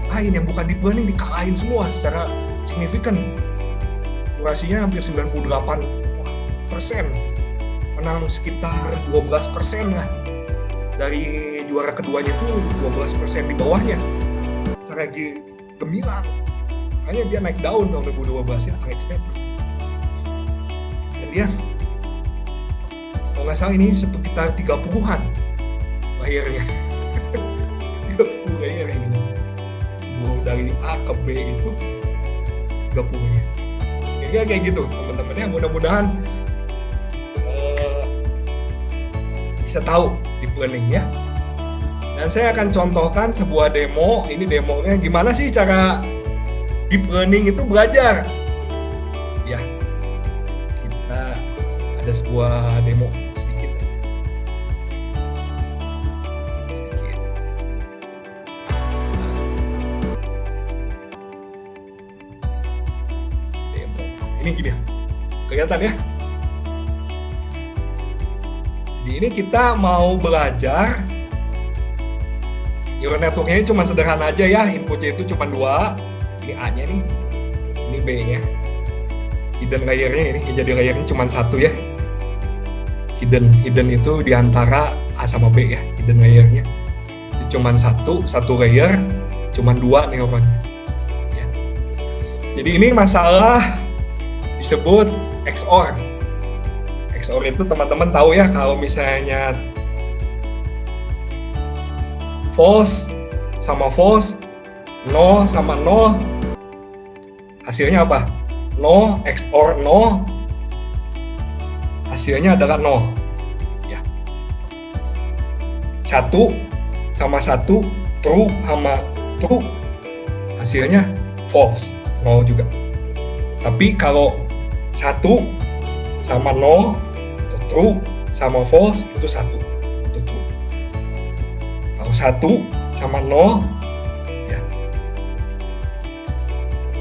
lain yang bukan deep learning, dikalahin semua secara signifikan. Durasinya hampir 98%, menang sekitar 12% lah. Dari juara keduanya itu 12% di bawahnya secara gemilang. Makanya dia naik daun tahun 2012 ya, AlexNet. Dan dia kalau nggak salah ini sekitar 30-an lahirnya. 30 layer ini. Sebelum dari A ke B itu 30-nya. Ya kayak gitu teman-teman ya, mudah-mudahan bisa tahu deep learning ya. Dan saya akan contohkan sebuah demo. Ini demonya gimana sih cara deep learning itu belajar. Ya, kita ada sebuah demo sedikit. Demo. Ini gini ya. Kelihatan ya? Di ini kita mau belajar. Neural network-nya ini cuma sederhana aja ya. Inputnya itu cuma 2. Ini A-nya nih, ini B-nya. Hidden layer-nya ini, yang jadi layernya cuma 1 ya. Hidden itu diantara A sama B ya, hidden layer-nya. Cuma satu layer, cuma 2 neuronnya. Ya. Jadi ini masalah disebut XOR. XOR itu teman-teman tahu ya, kalau misalnya false sama false, no sama no, hasilnya apa? No XOR no, hasilnya adalah no. Ya. 1 sama 1, true sama true, hasilnya false, no juga. Tapi kalau 1 sama no, atau true sama false itu 1 atau true. Kalau 1 sama no,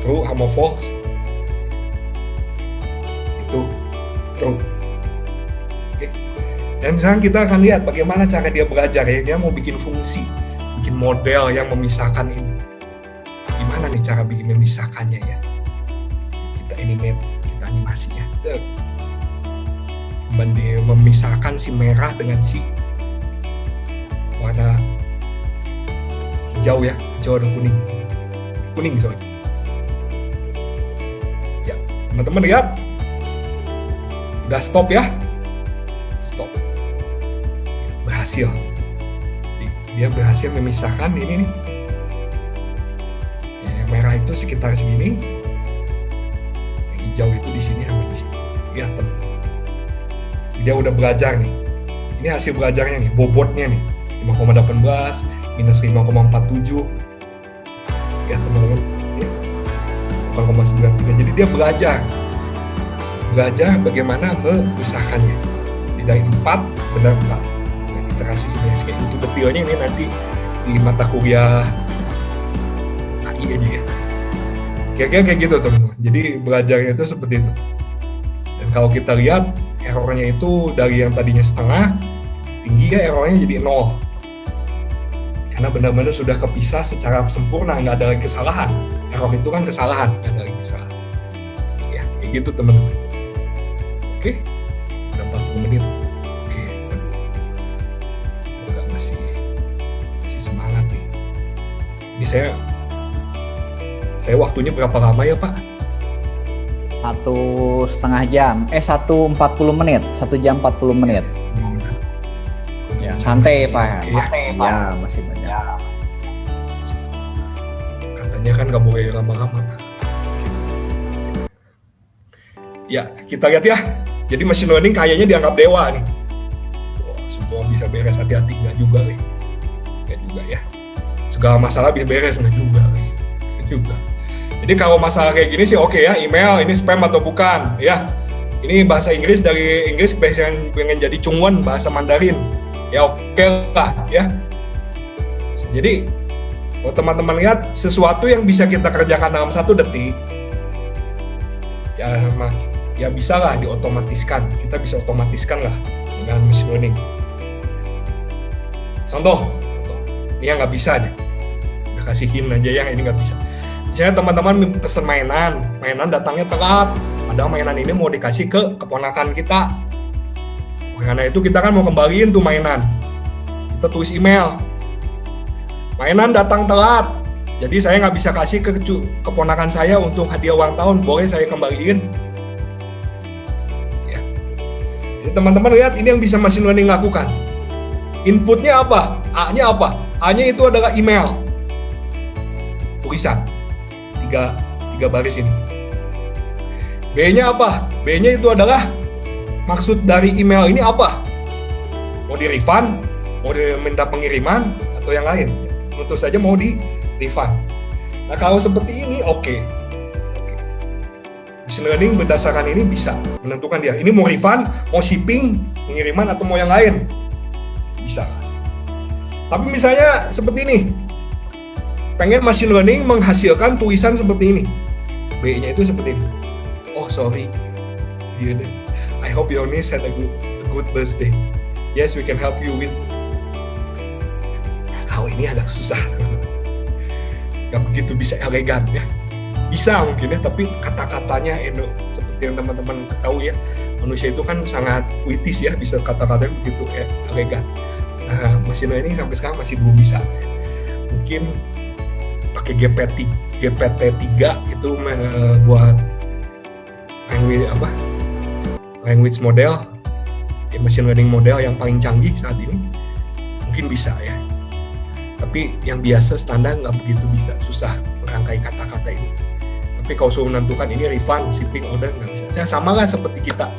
true sama false itu true. Oke. Dan sekarang kita akan lihat bagaimana cara dia belajar ya. Dia mau bikin fungsi, bikin model yang memisahkan ini. Gimana nih cara bikin memisahkannya ya? Kita animasi ya. Kita memisahkan si merah dengan si warna hijau ya. Hijau dan kuning sorry. Teman-teman lihat, udah stop ya, stop, berhasil. Dia berhasil memisahkan ini nih, yang merah itu sekitar segini, yang hijau itu di sini sama di sini. Lihat teman-teman, dia udah belajar nih. Ini hasil belajarnya nih, bobotnya nih, 5,18 minus 5,47. Lihat teman-teman. 8,93. Jadi dia belajar bagaimana memisahkannya. Dari 4 benar 4. Nah, iterasi sebenarnya kayak itu detailnya ini nanti di mata kuliah AI aja ya. Kira-kira kayak gitu teman-teman. Jadi belajarnya itu seperti itu. Dan kalau kita lihat errornya itu dari yang tadinya setengah, tinggi ya errornya jadi 0. Karena benar-benar sudah kepisah secara sempurna, nggak ada lagi kesalahan. Error itu kan kesalahan, nggak ada lagi kesalahan. Ya, kayak gitu teman-teman. Oke, udah 40 menit. Oke, aduh. Udah masih semangat nih. Ini saya waktunya berapa lama ya Pak? 1,5 jam. 1:40 menit. 1 jam 40 menit. Ya, santai Pak. Ya, ya masih banyak. Katanya Makanya kan nggak boleh lama-lama. Ya, kita lihat ya. Jadi machine learning kayaknya dianggap dewa nih. Wah, semua bisa beres, hati-hati. Nggak juga nih. Nggak juga ya. Segala masalah bisa beres, nggak juga nih. Nggak juga. Jadi kalau masalah kayak gini sih oke ya, email ini spam atau bukan ya. Ini bahasa Inggris dari Inggris pengen jadi Chungwon bahasa Mandarin. Ya oke lah ya. Jadi kalau teman-teman lihat sesuatu yang bisa kita kerjakan dalam 1 detik, ya bisa lah diotomatiskan. Kita bisa otomatiskan lah dengan machine learning. Contoh, ini yang nggak bisa deh. Udah kasihin aja yang ini nggak bisa. Misalnya teman-teman pesen mainan datangnya telat. Padahal mainan ini mau dikasih ke keponakan kita. Karena itu kita kan mau kembaliin tuh mainan. Kita tulis email. Mainan datang telat. Jadi saya nggak bisa kasih ke keponakan saya untuk hadiah ulang tahun. Boleh saya kembaliin? Ya. Jadi teman-teman lihat ini yang bisa machine learning lakukan. Inputnya apa? A-nya apa? A-nya itu adalah email. Tulisan. Tiga baris ini. B-nya apa? B-nya itu adalah maksud dari email ini apa? Mau di refund? Mau diminta pengiriman? Atau yang lain? Tentu saja mau di refund. Nah kalau seperti ini oke. Machine learning berdasarkan ini bisa menentukan dia. Ini mau refund, mau shipping, pengiriman atau mau yang lain. Bisa. Tapi misalnya seperti ini. Pengen machine learning menghasilkan tulisan seperti ini. B-nya itu seperti ini. Oh sorry. I hope your niece had a good birthday. Yes, we can help you with. Nah, kalau ini agak susah. Gak begitu bisa elegan ya. Bisa mungkin ya, tapi kata-katanya seperti yang teman-teman tahu ya, manusia itu kan sangat puitis ya, bisa kata-katanya begitu elegan. Nah, machine learning sampai sekarang masih belum bisa. Mungkin pakai GPT-3 itu buat language model, machine learning model yang paling canggih saat ini, mungkin bisa ya. Tapi yang biasa standar nggak begitu bisa, susah merangkai kata-kata ini. Tapi kalau suruh menentukan ini refund, shipping, order nggak bisa. Saya sama lah seperti kita.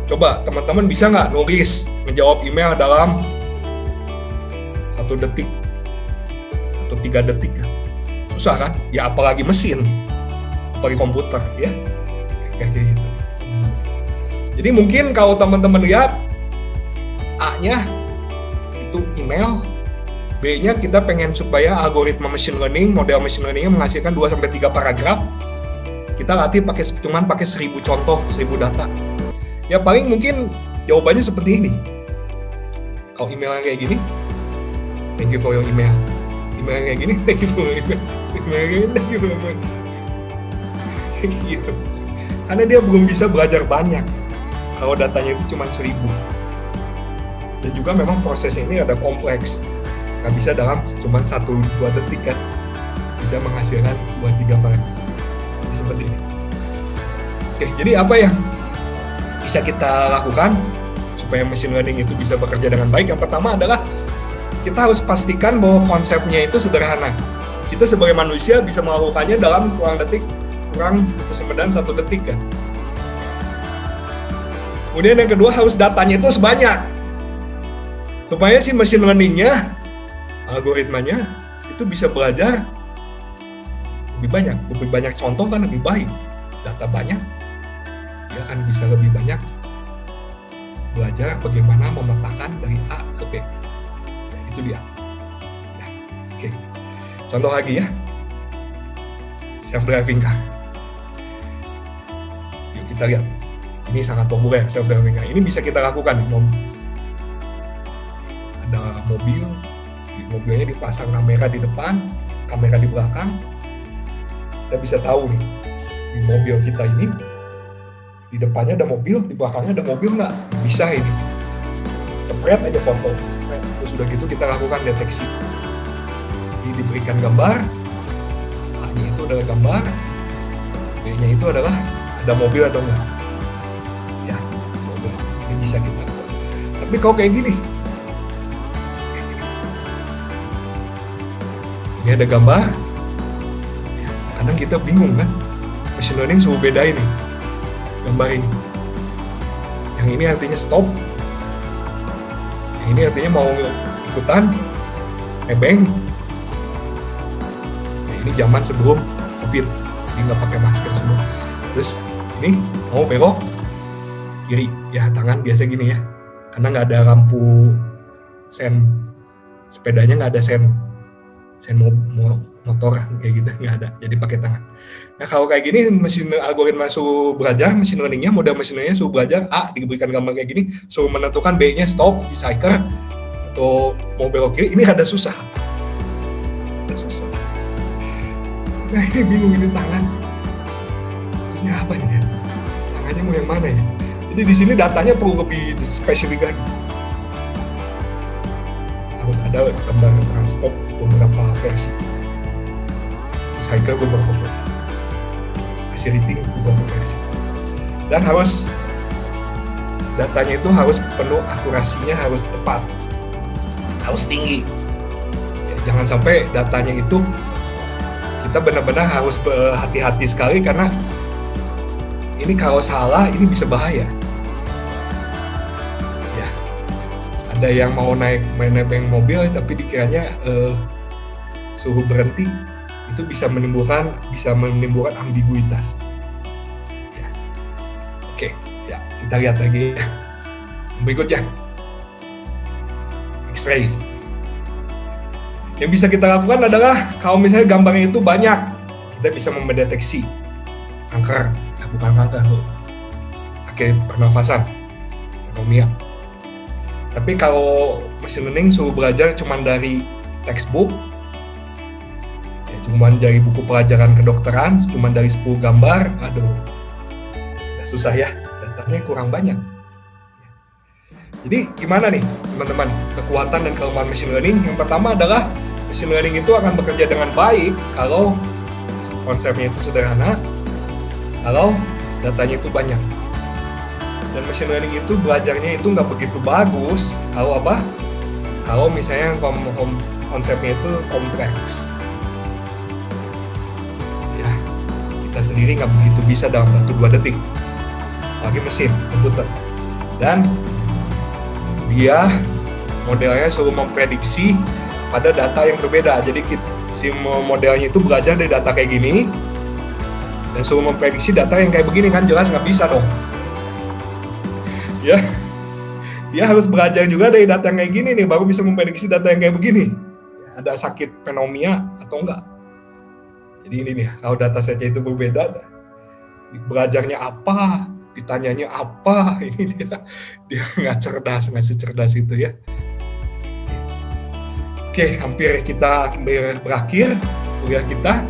Coba teman-teman bisa nggak nulis, menjawab email dalam 1 detik atau 3 detik? Susah kan? Ya apalagi mesin, apalagi komputer ya. Kayak gitu. Jadi mungkin kalau teman-teman lihat A-nya itu email, B-nya kita pengen supaya algoritma machine learning, model machine learning-nya menghasilkan 2-3 paragraf. Kita latih cuman pakai 1000 contoh, 1000 data. Ya paling mungkin jawabannya seperti ini. Kalau emailnya kayak gini, thank you for your email. Emailnya kayak gini, thank you for your email. Emailnya thank you for your email. Kayak gitu. Karena dia belum bisa belajar banyak kalau datanya itu cuma 1000. Dan juga memang prosesnya ini ada kompleks, nggak bisa dalam cuma 1-2 detik kan, bisa menghasilkan 2-3 paragraf seperti ini. Oke, jadi apa yang bisa kita lakukan supaya machine learning itu bisa bekerja dengan baik? Yang pertama adalah kita harus pastikan bahwa konsepnya itu sederhana. Kita sebagai manusia bisa melakukannya dalam kurang semedang 1 detik kan. Kemudian yang kedua harus datanya itu sebanyak. Supaya si machine learning-nya, algoritmanya itu bisa belajar lebih banyak contoh kan lebih baik. Data banyak, dia akan bisa lebih banyak belajar bagaimana memetakan dari A ke B. Ya, itu dia. Ya, oke. Contoh lagi ya. Self-driving car. Yuk kita lihat. Ini sangat populer self-driving car. Ini bisa kita lakukan. Ada mobil, di mobilnya dipasang kamera di depan, kamera di belakang. Kita bisa tahu nih, di mobil kita ini, di depannya ada mobil, di belakangnya ada mobil nggak? Bisa ini. Cepret aja foto. Terus sudah gitu kita lakukan deteksi. Jadi diberikan gambar, A-nya itu adalah gambar, B-nya itu adalah ada mobil atau enggak. Ya, mobil. Ini bisa kita lakukan. Tapi kalau kayak gini, ini ada gambar, kadang kita bingung kan, machine learning suruh bedain nih gambar ini, yang ini artinya stop, yang ini artinya mau ikutan nebeng. Nah, ini zaman sebelum COVID, jadi nggak pakai masker semua. Terus ini mau belok kiri, ya tangan biasa gini ya, karena nggak ada lampu sen, sepedanya nggak ada sen motor kayak gitu, nggak ada, jadi pakai tangan. Nah kalau kayak gini mesin algoritma suruh belajar, mesin learningnya, model mesin learningnya suruh belajar A, diberikan gambar kayak gini, suruh menentukan B-nya stop, di cycle atau mau belok kiri, ini ada susah. Nah ini bingung, ini tangan, ini apa nih ya? Tangannya mau yang mana ya? Jadi di sini datanya perlu lebih spesifik lagi. Harus ada gambar tentang stop beberapa versi, cycle beberapa versi, kasih rating beberapa versi, dan harus datanya itu harus penuh akurasinya, harus tepat, harus tinggi. Ya, jangan sampai datanya itu kita benar-benar harus berhati-hati sekali, karena ini kalau salah ini bisa bahaya. Ya, ada yang mau nebeng mobil tapi dikiranya suruh berhenti, itu bisa menimbulkan ambiguitas. Ya. Oke, ya kita lihat lagi berikutnya, X-ray. Yang bisa kita lakukan adalah kalau misalnya gambarnya itu banyak, kita bisa mendeteksi kanker, bukan kanker, sakit pernafasan, pneumonia. Tapi kalau machine learning suruh belajar cuma dari textbook, ya cuma dari buku pelajaran kedokteran, cuma dari 10 gambar, aduh, udah susah ya, datanya kurang banyak. Jadi gimana nih teman-teman kekuatan dan kelemahan machine learning? Yang pertama adalah machine learning itu akan bekerja dengan baik kalau konsepnya itu sederhana, kalau datanya itu banyak. Dan machine learning itu belajarnya itu nggak begitu bagus kalau apa? Kalau misalnya konsepnya itu kompleks. Ya, kita sendiri nggak begitu bisa dalam 1-2 detik. Apalagi mesin, komputer. Dan dia modelnya suruh memprediksi pada data yang berbeda. Jadi si modelnya itu belajar dari data kayak gini dan suruh memprediksi data yang kayak begini, kan jelas nggak bisa dong. Ya, dia harus belajar juga dari data yang kayak gini nih, baru bisa memprediksi data yang kayak begini. Ada sakit pneumonia atau enggak. Jadi ini nih, kalau data setnya itu berbeda, belajarnya apa, ditanyanya apa, ini dia nggak secerdas itu ya. Oke, hampir kita berakhir kuliah kita.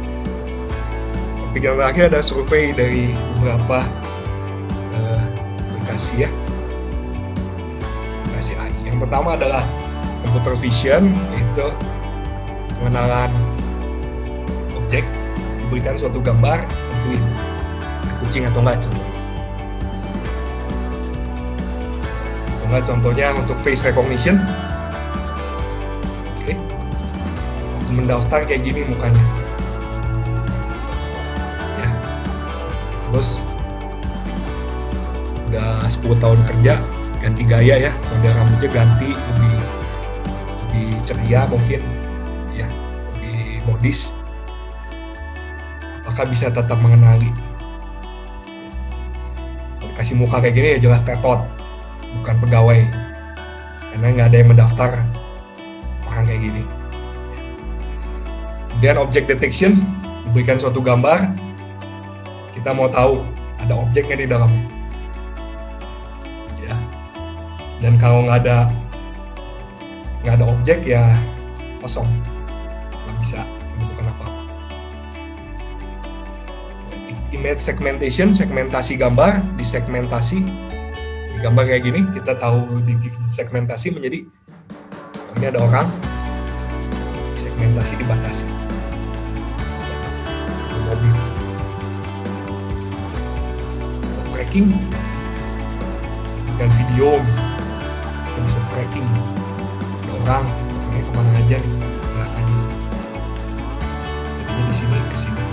Topik yang terakhir ada survei dari beberapa aplikasi ya, aplikasi AI. Yang pertama adalah computer vision, yaitu pengenalan objek, diberikan suatu gambar, tentuin kucing atau enggak contohnya. Contohnya untuk face recognition, oke, untuk mendaftar kayak gini mukanya, ya. Terus udah 10 tahun kerja, ganti gaya ya, model rambutnya ganti lebih ceria mungkin, ya, lebih modis. Apakah bisa tetap mengenali? Kalau dikasih muka kayak gini ya jelas tetot, bukan pegawai, karena nggak ada yang mendaftar orang kayak gini. Kemudian object detection, diberikan suatu gambar, kita mau tahu ada objeknya di dalamnya, ya. Dan kalau nggak ada objek ya kosong, nggak bisa menemukan apa-apa. Image segmentation, segmentasi gambar, disegmentasi. Gambar kayak gini kita tahu di segmentasi menjadi ini ada orang, segmentasi dibatasi, mobil, tracking dan video kita bisa tracking ada orang kemana aja nih gerakannya, jadinya di sini ke sini.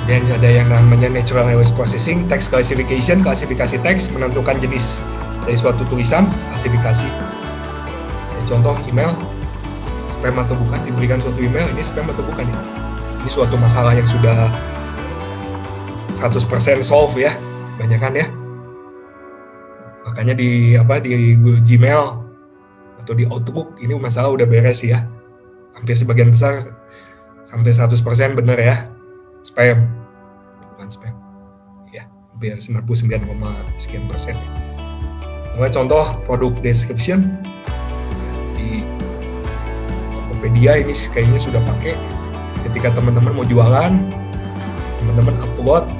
Dan ada yang namanya natural language processing, text classification, klasifikasi teks, menentukan jenis dari suatu tulisan, klasifikasi. Ya, contoh email, spam atau bukan, diberikan suatu email, ini spam atau bukan ya. Ini suatu masalah yang sudah 100% solve ya, kebanyakan ya. Makanya di Gmail atau di Outlook ini masalah udah beres ya. Hampir sebagian besar sampai 100% benar ya. Spam, bukan spam. Ya, hampir 99,sekian%. Contoh produk description di Tokopedia ini kayaknya sudah pakai. Ketika teman-teman mau jualan, teman-teman upload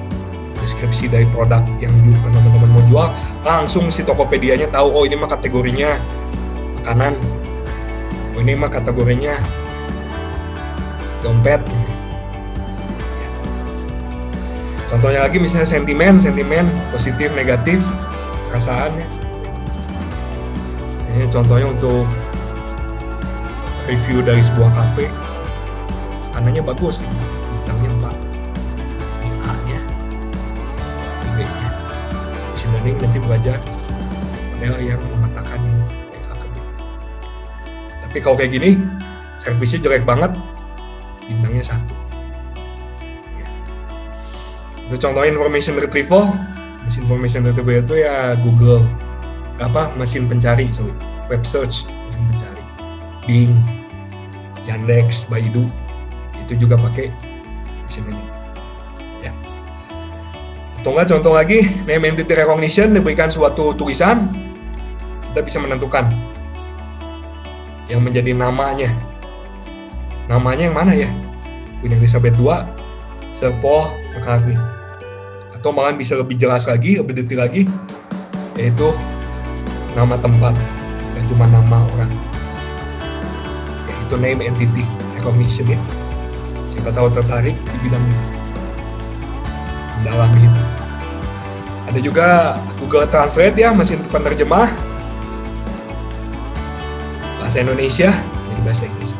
deskripsi dari produk yang teman-teman mau jual, langsung si Tokopedia-nya tahu, oh ini mah kategorinya makanan, oh ini mah kategorinya dompet. Contohnya lagi misalnya sentimen, positif, negatif, perasaan ya. Ini contohnya untuk review dari sebuah kafe, makanannya bagus, bintangnya 4, ini A-nya, ini B-nya. Machine learning nanti belajar model yang memetakan ini dari A ke B. Tapi kalau kayak gini, servisnya jelek banget, bintangnya 1. Itu contoh information retrieval. Information retrieval itu ya Google, mesin pencari, web search, mesin pencari, Bing, Yandex, Baidu, itu juga pakai mesin learning. Ya. Atau enggak contoh lagi, name entity recognition, diberikan suatu tulisan, kita bisa menentukan yang menjadi namanya. Namanya yang mana ya? Queen Elizabeth II, Sir Paul McCartney. Atau malah bisa lebih jelas lagi, lebih detail lagi, yaitu nama tempat, dan cuma nama orang. Itu name entity recognition ya. Siapa tahu tertarik di bidang ini, mendalami itu. Ada juga Google Translate ya, mesin penerjemah bahasa Indonesia jadi bahasa Inggris.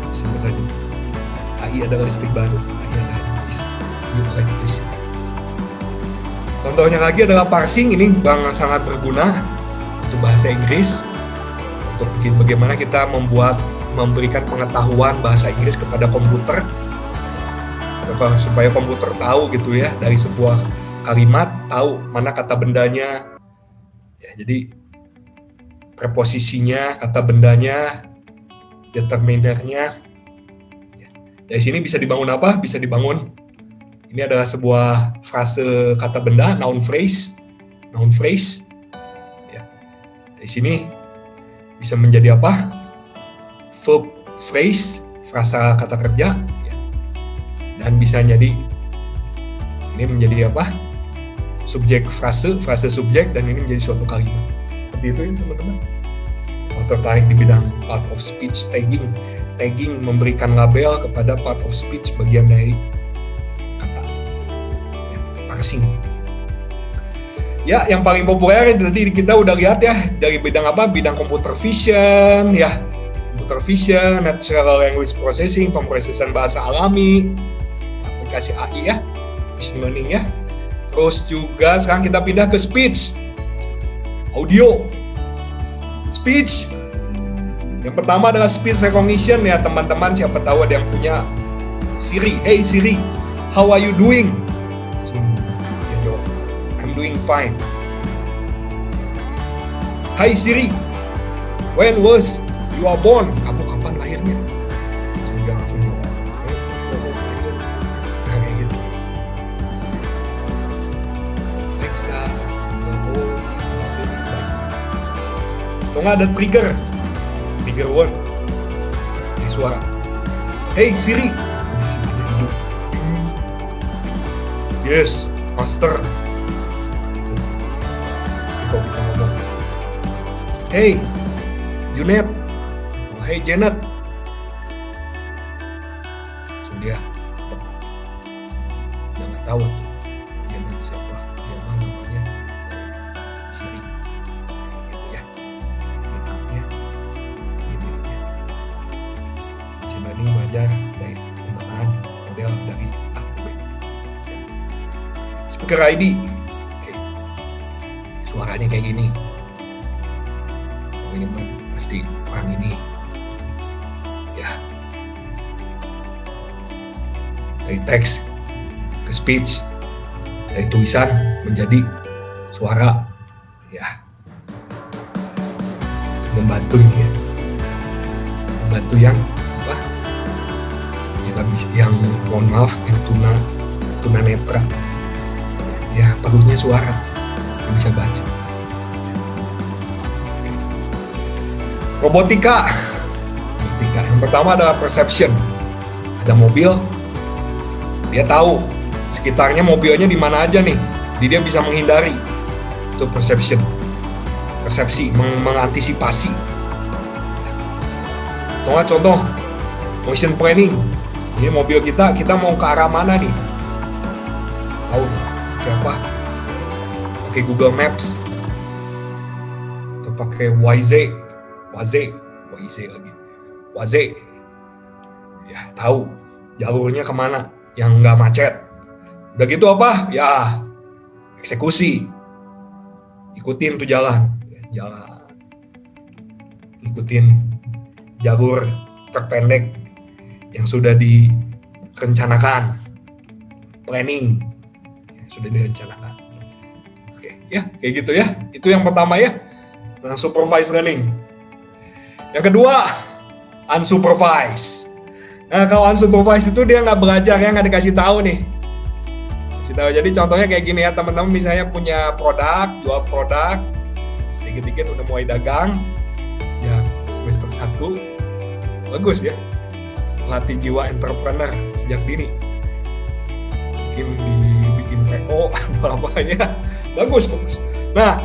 Mesin penerjemah. AI adalah listrik baru. AI adalah electricity. Contohnya lagi adalah parsing, ini sangat berguna untuk bahasa Inggris, untuk bagaimana kita memberikan pengetahuan bahasa Inggris kepada komputer, supaya komputer tahu gitu ya, dari sebuah kalimat tahu mana kata bendanya ya, jadi preposisinya, kata bendanya, determinernya ya. Dari sini bisa dibangun apa? Bisa dibangun, ini adalah sebuah frase kata benda, noun phrase ya. Dari sini bisa menjadi apa? Verb phrase, frasa kata kerja ya. Dan bisa jadi ini menjadi apa? Subjek frase subjek, dan ini menjadi suatu kalimat. Seperti itu ya teman-teman. Kalau tertarik di bidang part of speech tagging memberikan label kepada part of speech, bagian dari kata ya, parsing. Ya, yang paling populer tadi kita udah lihat ya, dari bidang apa? Bidang computer vision ya. Computer vision, natural language processing, pemrosesan bahasa alami, aplikasi AI ya, machine learning ya. Terus juga sekarang kita pindah ke speech, audio, speech. Yang pertama adalah speech recognition ya teman-teman. Siapa tahu ada yang punya Siri. Hey Siri, how are you doing? I'm doing fine. Hai Siri, when was you are born? Kamu kapan lahirnya? Sehingga langsung jawab. Nah kayak gitu. Alexa, atau nggak ada trigger word di suara. Hey Siri, yes master. Kalau kita ngomong, hey Junet, hey Janet, so dia tepat. Dia nggak tahu tuh Janet siapa, dia mah namanya Siri, gitu ya. Bintangnya, emailnya. Machine learning belajar dari pemetaan model dari A ke B. Speaker ID, oke. Suaranya kayak gini. Oh, ini pasti orang ini. Ya. Dari teks ke speech, dari tulisan menjadi suara. Ya. Membantu ini ya. Membantu yang apa? Yang mohon maaf, yang tuna netra. Ya, perlunya suara yang bisa baca. Robotika. Yang pertama adalah perception. Ada mobil, dia tahu sekitarnya mobilnya di mana aja nih, jadi dia bisa menghindari. Itu perception. Persepsi, mengantisipasi. Contoh, motion planning. Ini mobil kita mau ke arah mana nih? Tahu pakai apa? Pakai Google Maps atau pakai Waze lagi. Ya, tahu jalurnya kemana yang nggak macet. Udah gitu apa? Ya, eksekusi. Ikutin tuh jalan. Ikutin jalur terpendek yang sudah direncanakan, planning yang sudah direncanakan. Oke, ya kayak gitu ya. Itu yang pertama ya, supervised learning. Yang kedua, unsupervised. Nah, kalau unsupervised itu dia nggak belajar ya, nggak dikasih tahu nih. Jadi contohnya kayak gini ya, teman-teman misalnya punya produk, jual produk, sedikit-sedikit udah mulai dagang sejak semester 1, bagus ya, latih jiwa entrepreneur sejak dini, bikin PO atau apa ya, bagus. Nah,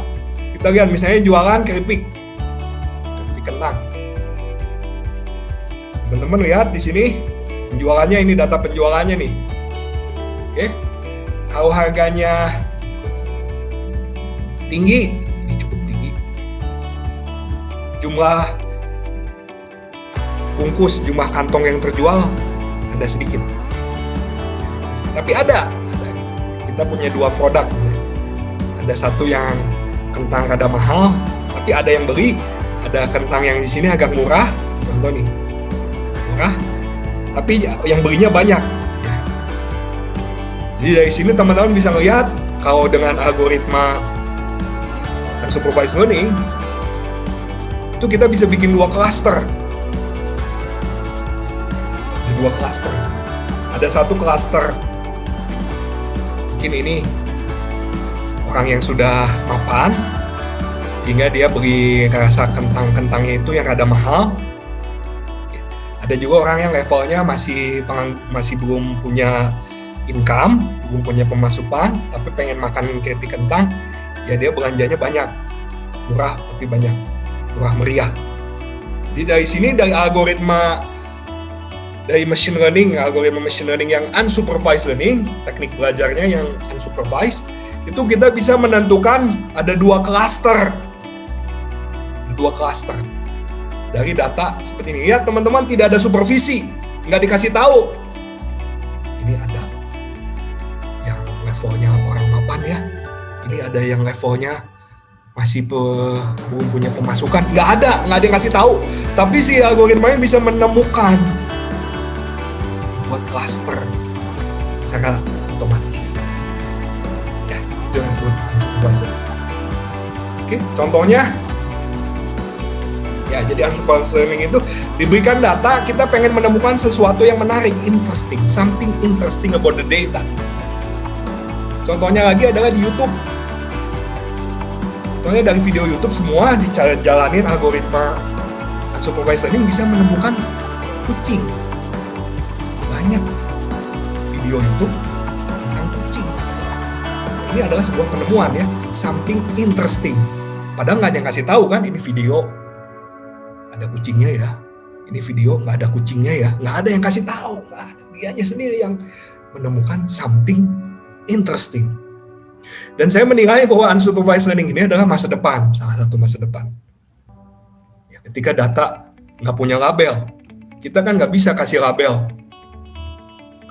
kita lihat misalnya jualan keripik kentang. Teman-teman lihat di sini penjualannya, ini data penjualannya nih. Oke. Kalau harganya tinggi, ini cukup tinggi. Jumlah bungkus, jumlah kantong yang terjual ada sedikit. Tapi ada. Kita punya 2 produk. Ada satu yang kentang rada mahal, tapi ada yang beli. Ada kentang yang di sini agak murah, contoh nih. Murah, tapi yang belinya banyak. Jadi dari sini teman-teman bisa lihat kalau dengan algoritma supervised learning itu kita bisa bikin 2 cluster. Ada 2 cluster. Ada satu cluster mungkin ini orang yang sudah mapan sehingga dia beli rasa kentang-kentangnya itu yang rada mahal. Ada juga orang yang levelnya masih belum punya income, belum punya pemasukan, tapi pengen makan keripik kentang, ya dia belanjanya banyak, murah tapi banyak, murah meriah. Jadi dari sini dari machine learning, algoritma machine learning yang unsupervised learning, teknik belajarnya yang unsupervised, itu kita bisa menentukan ada 2 cluster dari data seperti ini. Lihat teman-teman, tidak ada supervisi, nggak dikasih tahu. Ini ada levelnya orang mapan ya, ini ada yang levelnya masih belum punya pemasukan, nggak ada yang ngasih tahu, tapi si algoritmanya bisa menemukan buat cluster secara otomatis ya, itu yang buat bahasa. Oke, contohnya ya, jadi unsupervised learning itu diberikan data, kita pengen menemukan sesuatu yang menarik, interesting, something interesting about the data. Contohnya lagi adalah di YouTube. Contohnya dari video YouTube semua dijalanin algoritma unsupervised learning bisa menemukan kucing. Banyak video YouTube tentang kucing. Ini adalah sebuah penemuan ya, something interesting. Padahal nggak ada yang kasih tahu kan, ini video ada kucingnya ya, ini video nggak ada kucingnya ya, nggak ada yang kasih tahu, nggak ada. Dianya sendiri yang menemukan something interesting. Dan saya menilai bahwa unsupervised learning ini adalah masa depan, salah satu masa depan. Ya, ketika data nggak punya label, kita kan nggak bisa kasih label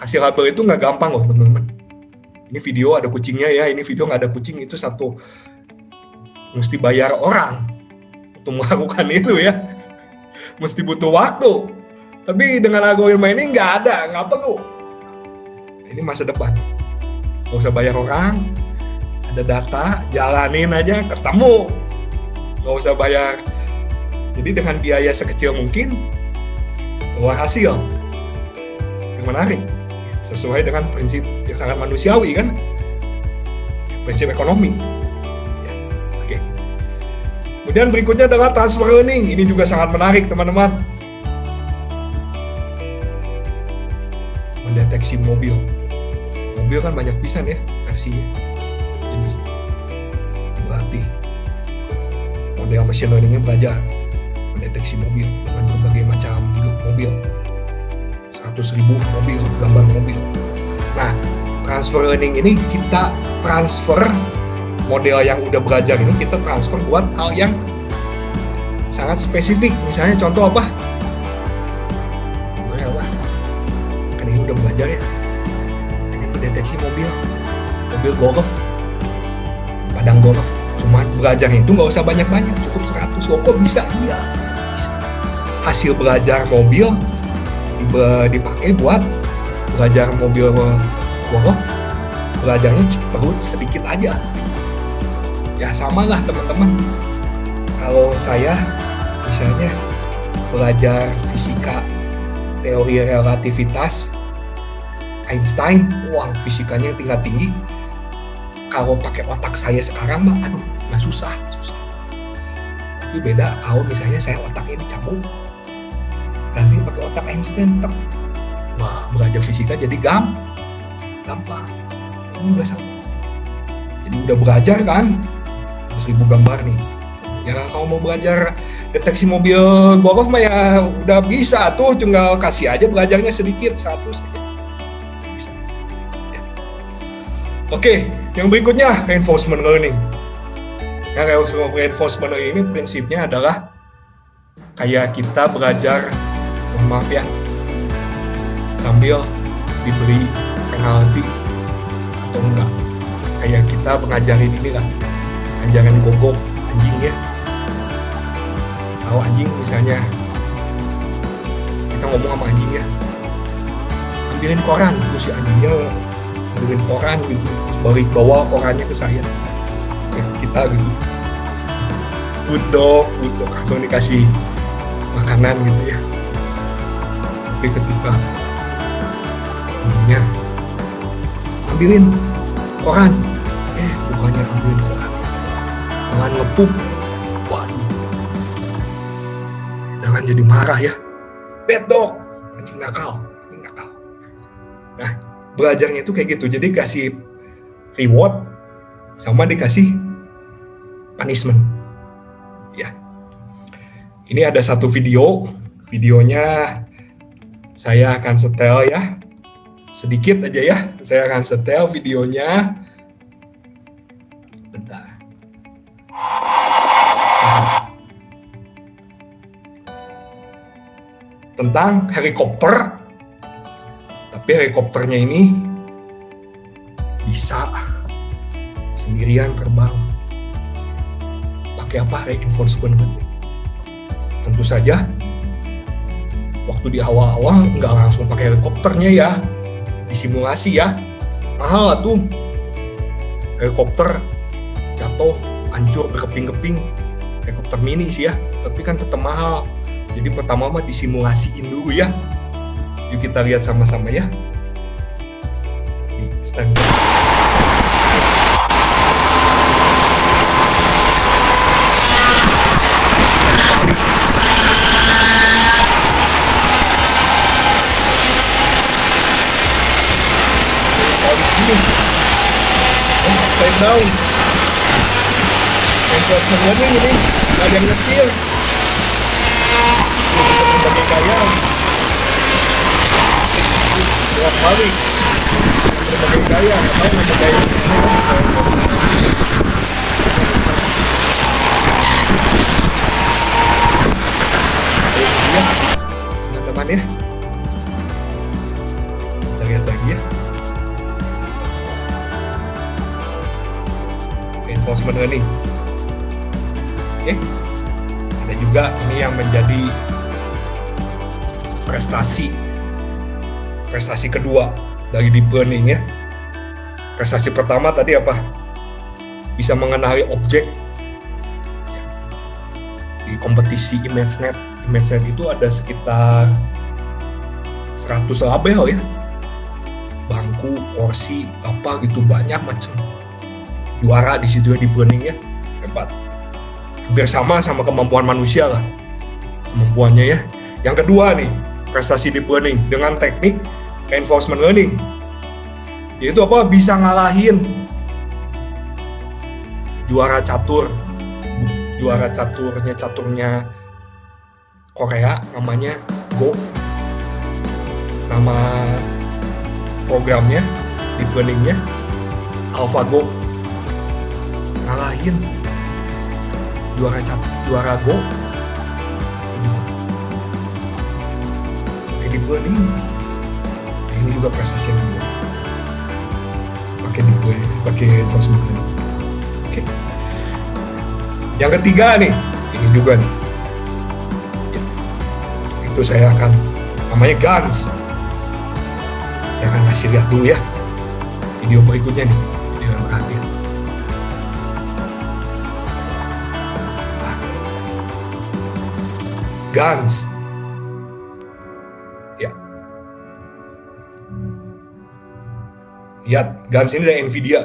kasih label itu nggak gampang loh teman-teman. Ini video ada kucingnya ya, ini video nggak ada kucing, itu satu mesti bayar orang untuk melakukan itu ya, mesti butuh waktu. Tapi dengan algoritma ini nggak ada, nggak perlu. Ini masa depan, nggak usah bayar orang, ada data, jalanin aja ketemu, nggak usah bayar. Jadi dengan biaya sekecil mungkin keluar hasil yang menarik, sesuai dengan prinsip yang sangat manusiawi kan, prinsip ekonomi. Ya, oke. Kemudian berikutnya adalah transfer learning. Ini juga sangat menarik teman-teman. Mendeteksi mobil. Mobil kan banyak pisan ya versinya. Jenis. Berarti model machine learning-nya belajar mendeteksi mobil dengan berbagai macam mobil, 100.000 mobil, gambar mobil. Nah, transfer learning ini kita transfer model yang udah belajar ini, kita transfer buat hal yang sangat spesifik. Misalnya contoh apa? Kan ini udah belajar ya, pengen mendeteksi mobil golf, padang golf. Cuma belajarnya itu nggak usah banyak-banyak, cukup 100. Kok bisa? Iya, bisa. Hasil belajar mobil dipakai buat belajar mobil golf, belajarnya perlu sedikit aja. Ya sama lah teman-teman. Kalau saya misalnya belajar fisika, teori relativitas, Einstein, wah fisikanya tingkat tinggi. Kalau pakai otak saya sekarang mah, aduh, nggak susah. Tapi beda kalau misalnya saya otaknya dicabut, ganti pakai otak Einstein, wah belajar fisika jadi gampang. Ini udah sama. Jadi udah belajar kan, 100.000 gambar nih. Ya kalau mau belajar deteksi mobil golf mah ya udah bisa tuh, tinggal kasih aja belajarnya sedikit, 100 saja. Bisa. Ya. Oke, yang berikutnya reinforcement learning. Yang reinforcement learning ini prinsipnya adalah kayak kita belajar, maaf ya, sambil diberi penalti atau enggak. Kayak kita mengajarin ini lah, ajaran gogok anjing ya. Kalau anjing misalnya kita ngomong sama anjing ya, ambilin koran, terus si anjingnya ambilin koran gitu, terus balik bawa korannya ke saya, kita gitu, good dog, langsung dikasih makanan gitu ya. Tapi ketika anjingnya ambilin koran, bukannya ambilin koran, malah ngepup, waduh, kita kan jadi marah ya, bad dog, anjing nakal. Nah, belajarnya itu kayak gitu, jadi kasih reward sama dikasih punishment. Ya, ini ada satu videonya saya akan setel ya, sedikit aja ya, saya akan setel videonya. Bentar. Tentang helikopter, tapi helikopternya ini bisa sendirian terbang. Pakai apa? Reinforcement learning. Tentu saja waktu di awal-awal nggak langsung pakai helikopternya ya, disimulasi ya, mahal tuh helikopter, jatuh, hancur, berkeping-keping, helikopter mini sih ya, tapi kan tetap mahal. Jadi pertama mah disimulasiin dulu ya. Yuk kita lihat sama-sama ya. Nih, stand. Upside down. Reinforcement learning ini nggak ada yang ngetil. Bisa berbagai gaya. Buat balik. Berbagai gaya. Apa yang berbagai gaya? Ayo ya, teman-teman ya. Kita lihat lagi. lagi ya. Reinforcement learning. Oke. Ada juga ini yang menjadi prestasi kedua dari deep learning ya. Prestasi pertama tadi apa? Bisa mengenali objek ya. Di kompetisi ImageNet. ImageNet itu ada sekitar 100 label ya. Bangku, kursi, apa gitu, banyak macam. Juara di situ ya deep learning ya. Hebat. Hampir sama kemampuan manusia lah. Kemampuannya ya. Yang kedua nih, prestasi deep learning dengan teknik reinforcement learning. Yaitu apa? Bisa ngalahin caturnya Korea, namanya Go. Nama programnya, deep learningnya AlphaGo. Ngalahin juara Go. Pakai deep learning. Ini juga prestasi yang kedua. Pakai reinforcement learning. Oke. Yang ketiga nih, ini juga nih. Itu saya akan, namanya GANS. Saya akan kasih lihat dulu ya video berikutnya nih, video yang terakhir. GANS. Ya. Lihat, GANS ini dari Nvidia.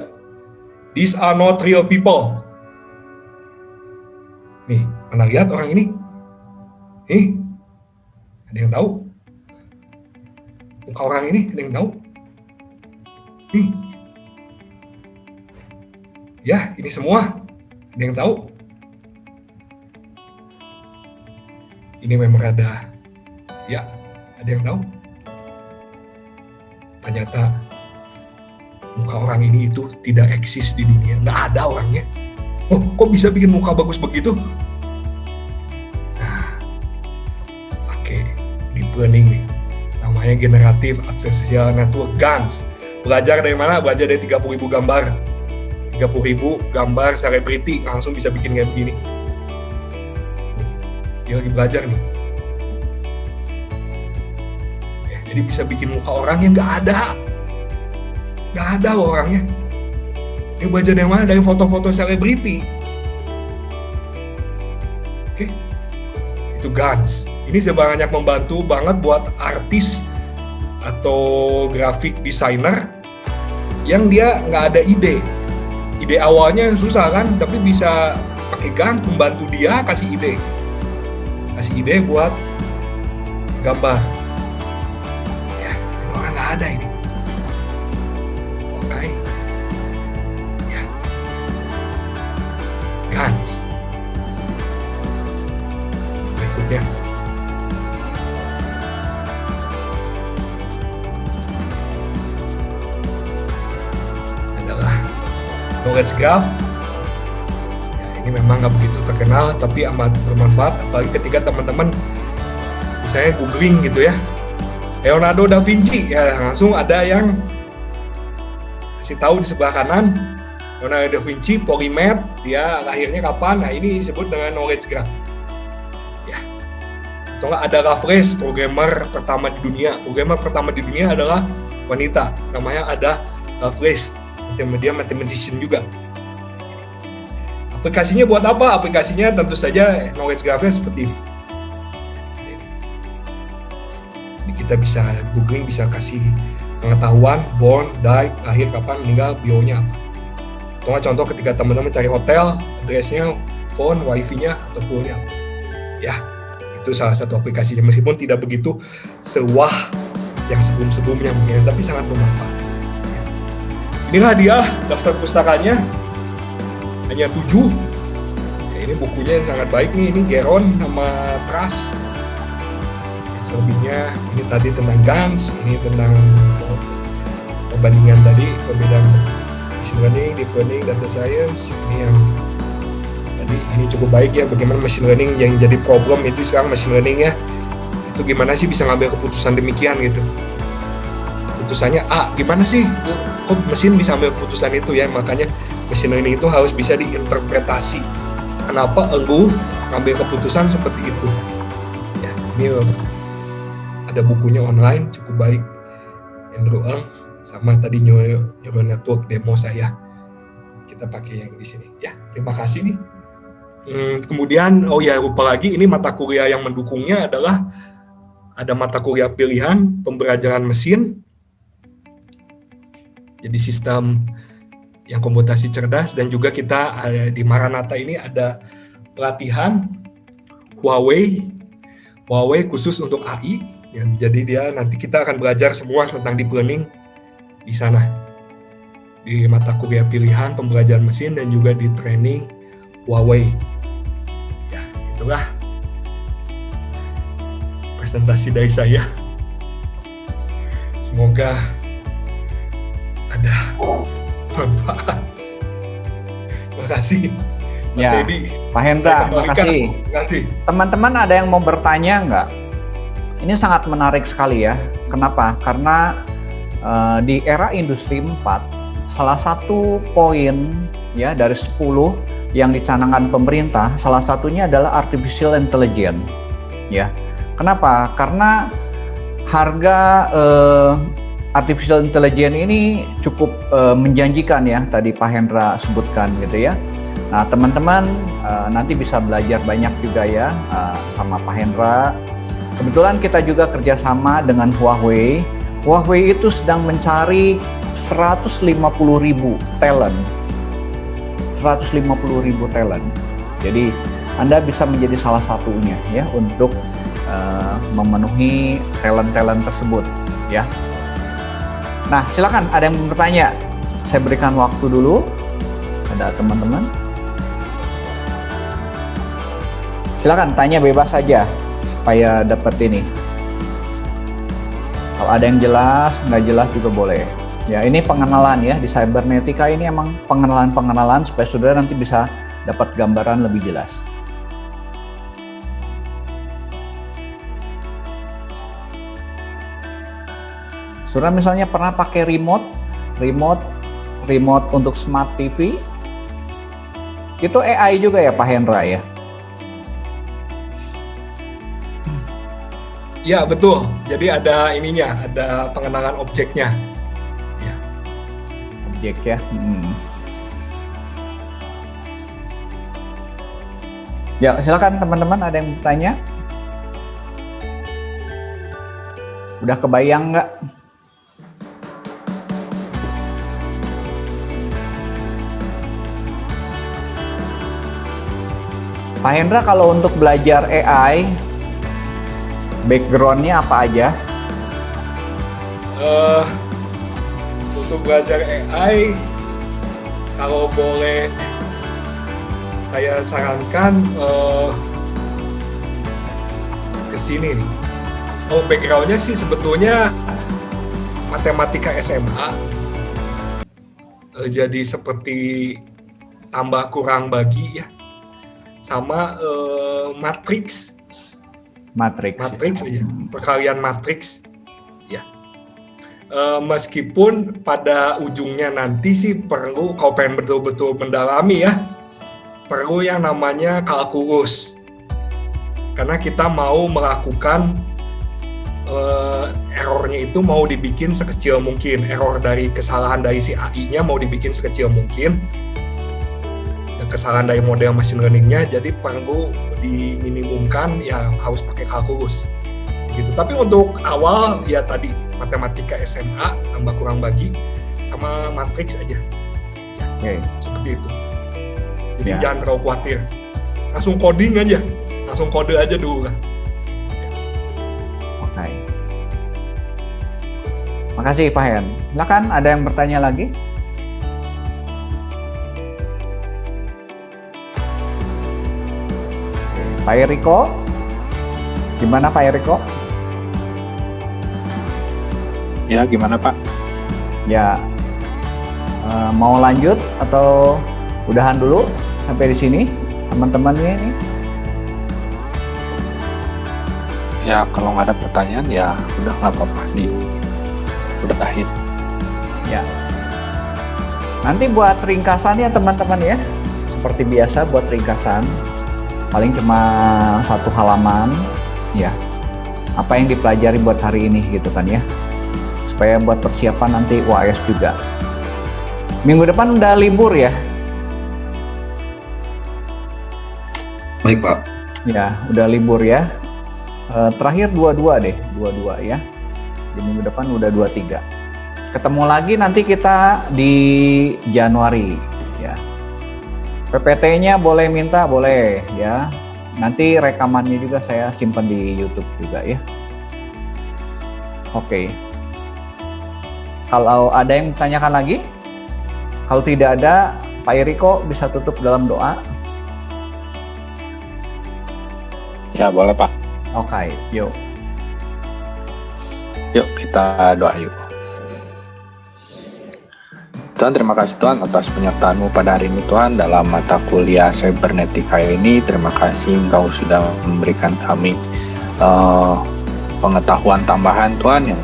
These are not real people. Nih, pernah lihat orang ini? Nih, ada yang tahu? Muka orang ini ada yang tahu? Nih. Ya, ini semua. Ada yang tahu? Ini memang ada. Ya, ada yang tahu? Ternyata muka orang ini itu tidak eksis di dunia. Nggak ada orangnya. Oh, kok bisa bikin muka bagus begitu? Nah, pakai deep learning nih. Namanya Generative Adversarial Network, GANS. Belajar dari mana? Belajar dari 30.000 gambar. 30.000 gambar selebriti, langsung bisa bikin kayak begini. Dia lagi belajar nih. Ya, jadi bisa bikin muka orang yang nggak ada. Nggak ada loh orangnya. Dia belajar dari mana? Dari foto-foto selebriti. Oke. Itu GANS. Ini sebanyak membantu banget buat artis atau grafik designer yang dia nggak ada ide. Ide awalnya susah kan, tapi bisa pakai GANS membantu dia kasih ide. Kasih ide buat gambar. Ya, orang nggak ada ini. Oke. Ya. GANS. Berikutnya. Adalah knowledge graph. Ini memang nggak begitu terkenal, tapi amat bermanfaat, apalagi ketika teman-teman misalnya googling gitu ya, Leonardo da Vinci, ya langsung ada yang kasih tahu di sebelah kanan, Leonardo da Vinci, polymath, dia lahirnya kapan, nah ini disebut dengan knowledge graph. Ya. Atau nggak ada Lovelace, programmer pertama di dunia. Programmer pertama di dunia adalah wanita, namanya Ada Lovelace, dia mathematician juga. Aplikasinya buat apa? Aplikasinya tentu saja knowledge graph-nya seperti ini. Jadi kita bisa googling, bisa kasih pengetahuan, born, died, lahir kapan, meninggal, bio-nya apa. Atau contoh ketika teman-teman cari hotel, address-nya, phone, wifi-nya, atau pool-nya apa. Ya, itu salah satu aplikasinya. Meskipun tidak begitu sewah yang sebelum-sebelumnya mungkin, tapi sangat bermanfaat. Inilah dia daftar pustakanya. Hanya 7. Ya, ini bukunya sangat baik nih, ini Geron sama Trust. Selebihnya ini tadi tentang GANS, ini tentang perbandingan tadi, perbedaan machine learning, deep learning, data science. Ini yang tadi ini cukup baik ya, bagaimana machine learning yang jadi problem itu sekarang machine learning ya. Itu gimana sih bisa ngambil keputusan demikian gitu. keputusannya A, gimana sih kok mesin bisa ambil keputusan itu ya? Makanya machine learning itu harus bisa diinterpretasi. Kenapa lu ngambil keputusan seperti itu? Ya, ini ada bukunya online cukup baik, Andrew Ng sama tadi neural network demo saya. Kita pakai yang di sini. Ya, terima kasih nih. Kemudian, lupa lagi, ini mata kuliah yang mendukungnya adalah ada mata kuliah pilihan pembelajaran mesin. Jadi sistem yang komputasi cerdas, dan juga kita di Maranatha ini ada pelatihan Huawei khusus untuk AI. Jadi nanti kita akan belajar semua tentang deep learning di sana, di mata kuliah pilihan pembelajaran mesin dan juga di training Huawei. Ya, itulah presentasi dari saya. Semoga ada manfaat. Terima kasih. Ya, Pak Hendra, terima kasih. Teman-teman ada yang mau bertanya nggak? Ini sangat menarik sekali ya. Kenapa? Karena di era industri 4, salah satu poin ya dari 10 yang dicanangkan pemerintah, salah satunya adalah artificial intelligence. Ya, kenapa? Karena harga artificial intelligence ini cukup menjanjikan ya, tadi Pak Hendra sebutkan gitu ya. Nah, teman-teman nanti bisa belajar banyak juga ya sama Pak Hendra. Kebetulan kita juga kerjasama dengan Huawei. Huawei itu sedang mencari 150.000 talent. 150.000 talent. Jadi Anda bisa menjadi salah satunya ya untuk memenuhi talent-talent tersebut ya. Nah, silakan ada yang bertanya. Saya berikan waktu dulu. Ada teman-teman. Silakan tanya bebas saja supaya dapat ini. Kalau ada yang jelas, nggak jelas juga boleh. Ya, ini pengenalan ya, di Cybernetica ini emang pengenalan supaya saudara nanti bisa dapat gambaran lebih jelas. Saudara misalnya pernah pakai remote untuk smart TV, itu AI juga ya Pak Hendra ya? Ya betul, jadi ada ininya, ada pengenalan objeknya. Ya. Objek ya. Ya silakan teman-teman, ada yang bertanya? Udah kebayang nggak? Pak Hendra, kalau untuk belajar AI, background-nya apa aja? Untuk belajar AI, kalau boleh saya sarankan ke sini nih. Background-nya sih sebetulnya matematika SMA. Jadi seperti tambah kurang bagi ya. Sama matriks ya. Perkalian matriks ya. Meskipun pada ujungnya nanti sih perlu, kalau pengen betul-betul mendalami ya, perlu yang namanya kalkulus, karena kita mau melakukan errornya itu mau dibikin sekecil mungkin, error dari kesalahan dari si AI-nya mau dibikin sekecil mungkin, kesalahan dari model machine learning-nya, jadi perlu diminimumkan ya, harus pakai kalkulus gitu. Tapi untuk awal ya tadi matematika SMA tambah kurang bagi sama matriks aja ya, seperti itu. Jadi jangan terlalu khawatir, langsung coding aja, langsung kode aja dulu lah. Oke. Makasih Pak Hen. Silakan ada yang bertanya lagi? Pak Eriko, gimana Pak Eriko? Ya, gimana Pak? Ya, mau lanjut atau udahan dulu sampai di sini teman-temannya ini? Ya, kalau nggak ada pertanyaan ya udah nggak apa-apa nih. udahin. Ya. Nanti buat ringkasannya teman-teman ya. Seperti biasa buat ringkasan. Paling cuma 1 halaman ya. Apa yang dipelajari buat hari ini gitu kan ya. Supaya buat persiapan nanti UAS juga. Minggu depan udah libur ya. Baik Pak. Ya, udah libur ya. Terakhir 22 deh, 22 ya. Di minggu depan udah 23. Ketemu lagi nanti kita di Januari ya. PPT-nya boleh minta, boleh ya. Nanti rekamannya juga saya simpan di YouTube juga ya. Oke. Kalau ada yang tanyakan lagi? Kalau tidak ada, Pak Eriko bisa tutup dalam doa. Ya boleh Pak. Oke, yuk. Yuk kita doa yuk. Tuhan, terima kasih Tuhan atas penyertaan-Mu pada hari ini Tuhan dalam mata kuliah Cybernetika ini. Terima kasih Engkau sudah memberikan kami pengetahuan tambahan Tuhan yang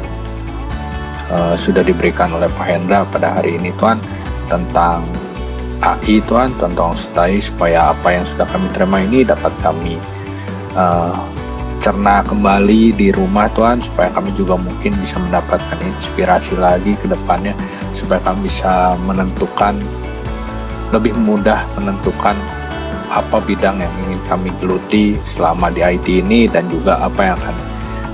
sudah diberikan oleh Pak Hendra pada hari ini Tuhan, tentang AI Tuhan, tentang STAI, supaya apa yang sudah kami terima ini dapat kami cerna kembali di rumah Tuhan, supaya kami juga mungkin bisa mendapatkan inspirasi lagi ke depannya, supaya kami bisa menentukan, lebih mudah menentukan apa bidang yang ingin kami geluti selama di IT ini, dan juga apa yang akan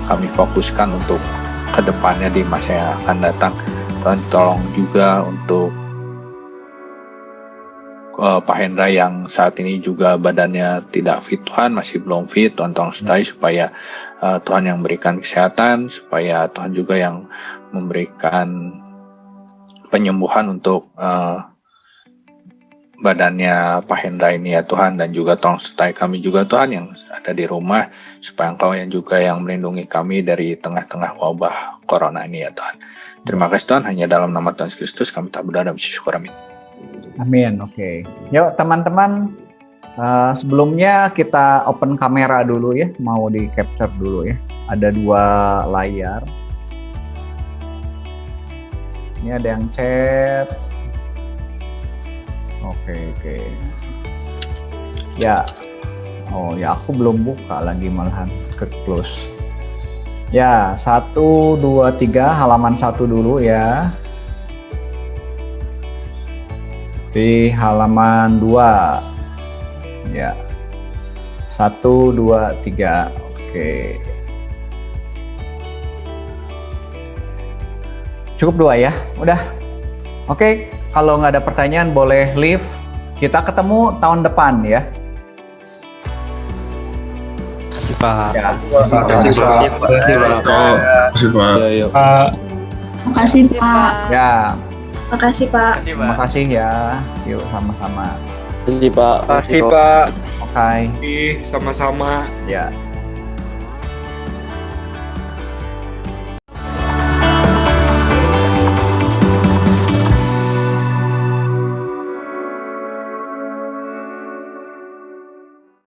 kami fokuskan untuk ke depannya di masa yang akan datang. Tuhan tolong juga untuk Pak Hendra yang saat ini juga badannya tidak fit Tuhan, masih belum fit, Tuhan tolong sertai supaya Tuhan yang memberikan kesehatan, supaya Tuhan juga yang memberikan penyembuhan untuk badannya Pak Hendra ini ya Tuhan, dan juga tolong sertai kami juga Tuhan yang ada di rumah, supaya Engkau yang juga yang melindungi kami dari tengah-tengah wabah corona ini ya Tuhan. Terima kasih Tuhan, hanya dalam nama Tuhan Yesus Kristus kami tak berdoa dan bersyukur, amin. Amin, oke. Yuk teman-teman, sebelumnya kita open kamera dulu ya, mau di capture dulu ya. Ada 2 layar. Ini ada yang chat. Oke. Ya, oh ya aku belum buka lagi malahan, ke close. Ya, 1, 2, 3, halaman 1 dulu ya. Di halaman 2 ya, 1, 2, 3. Oke, cukup 2 ya, udah. Oke, kalau nggak ada pertanyaan boleh leave. Kita ketemu tahun depan ya. Pak. Ya. Terima kasih Pak. Terima kasih Pak. Terima kasih Pak. Makasih Pak. Ya, Makasih Pak. terima kasih ya. Yuk sama-sama. Terima kasih Pak. Terima kasih Pak. Oke. Sama-sama. Ya.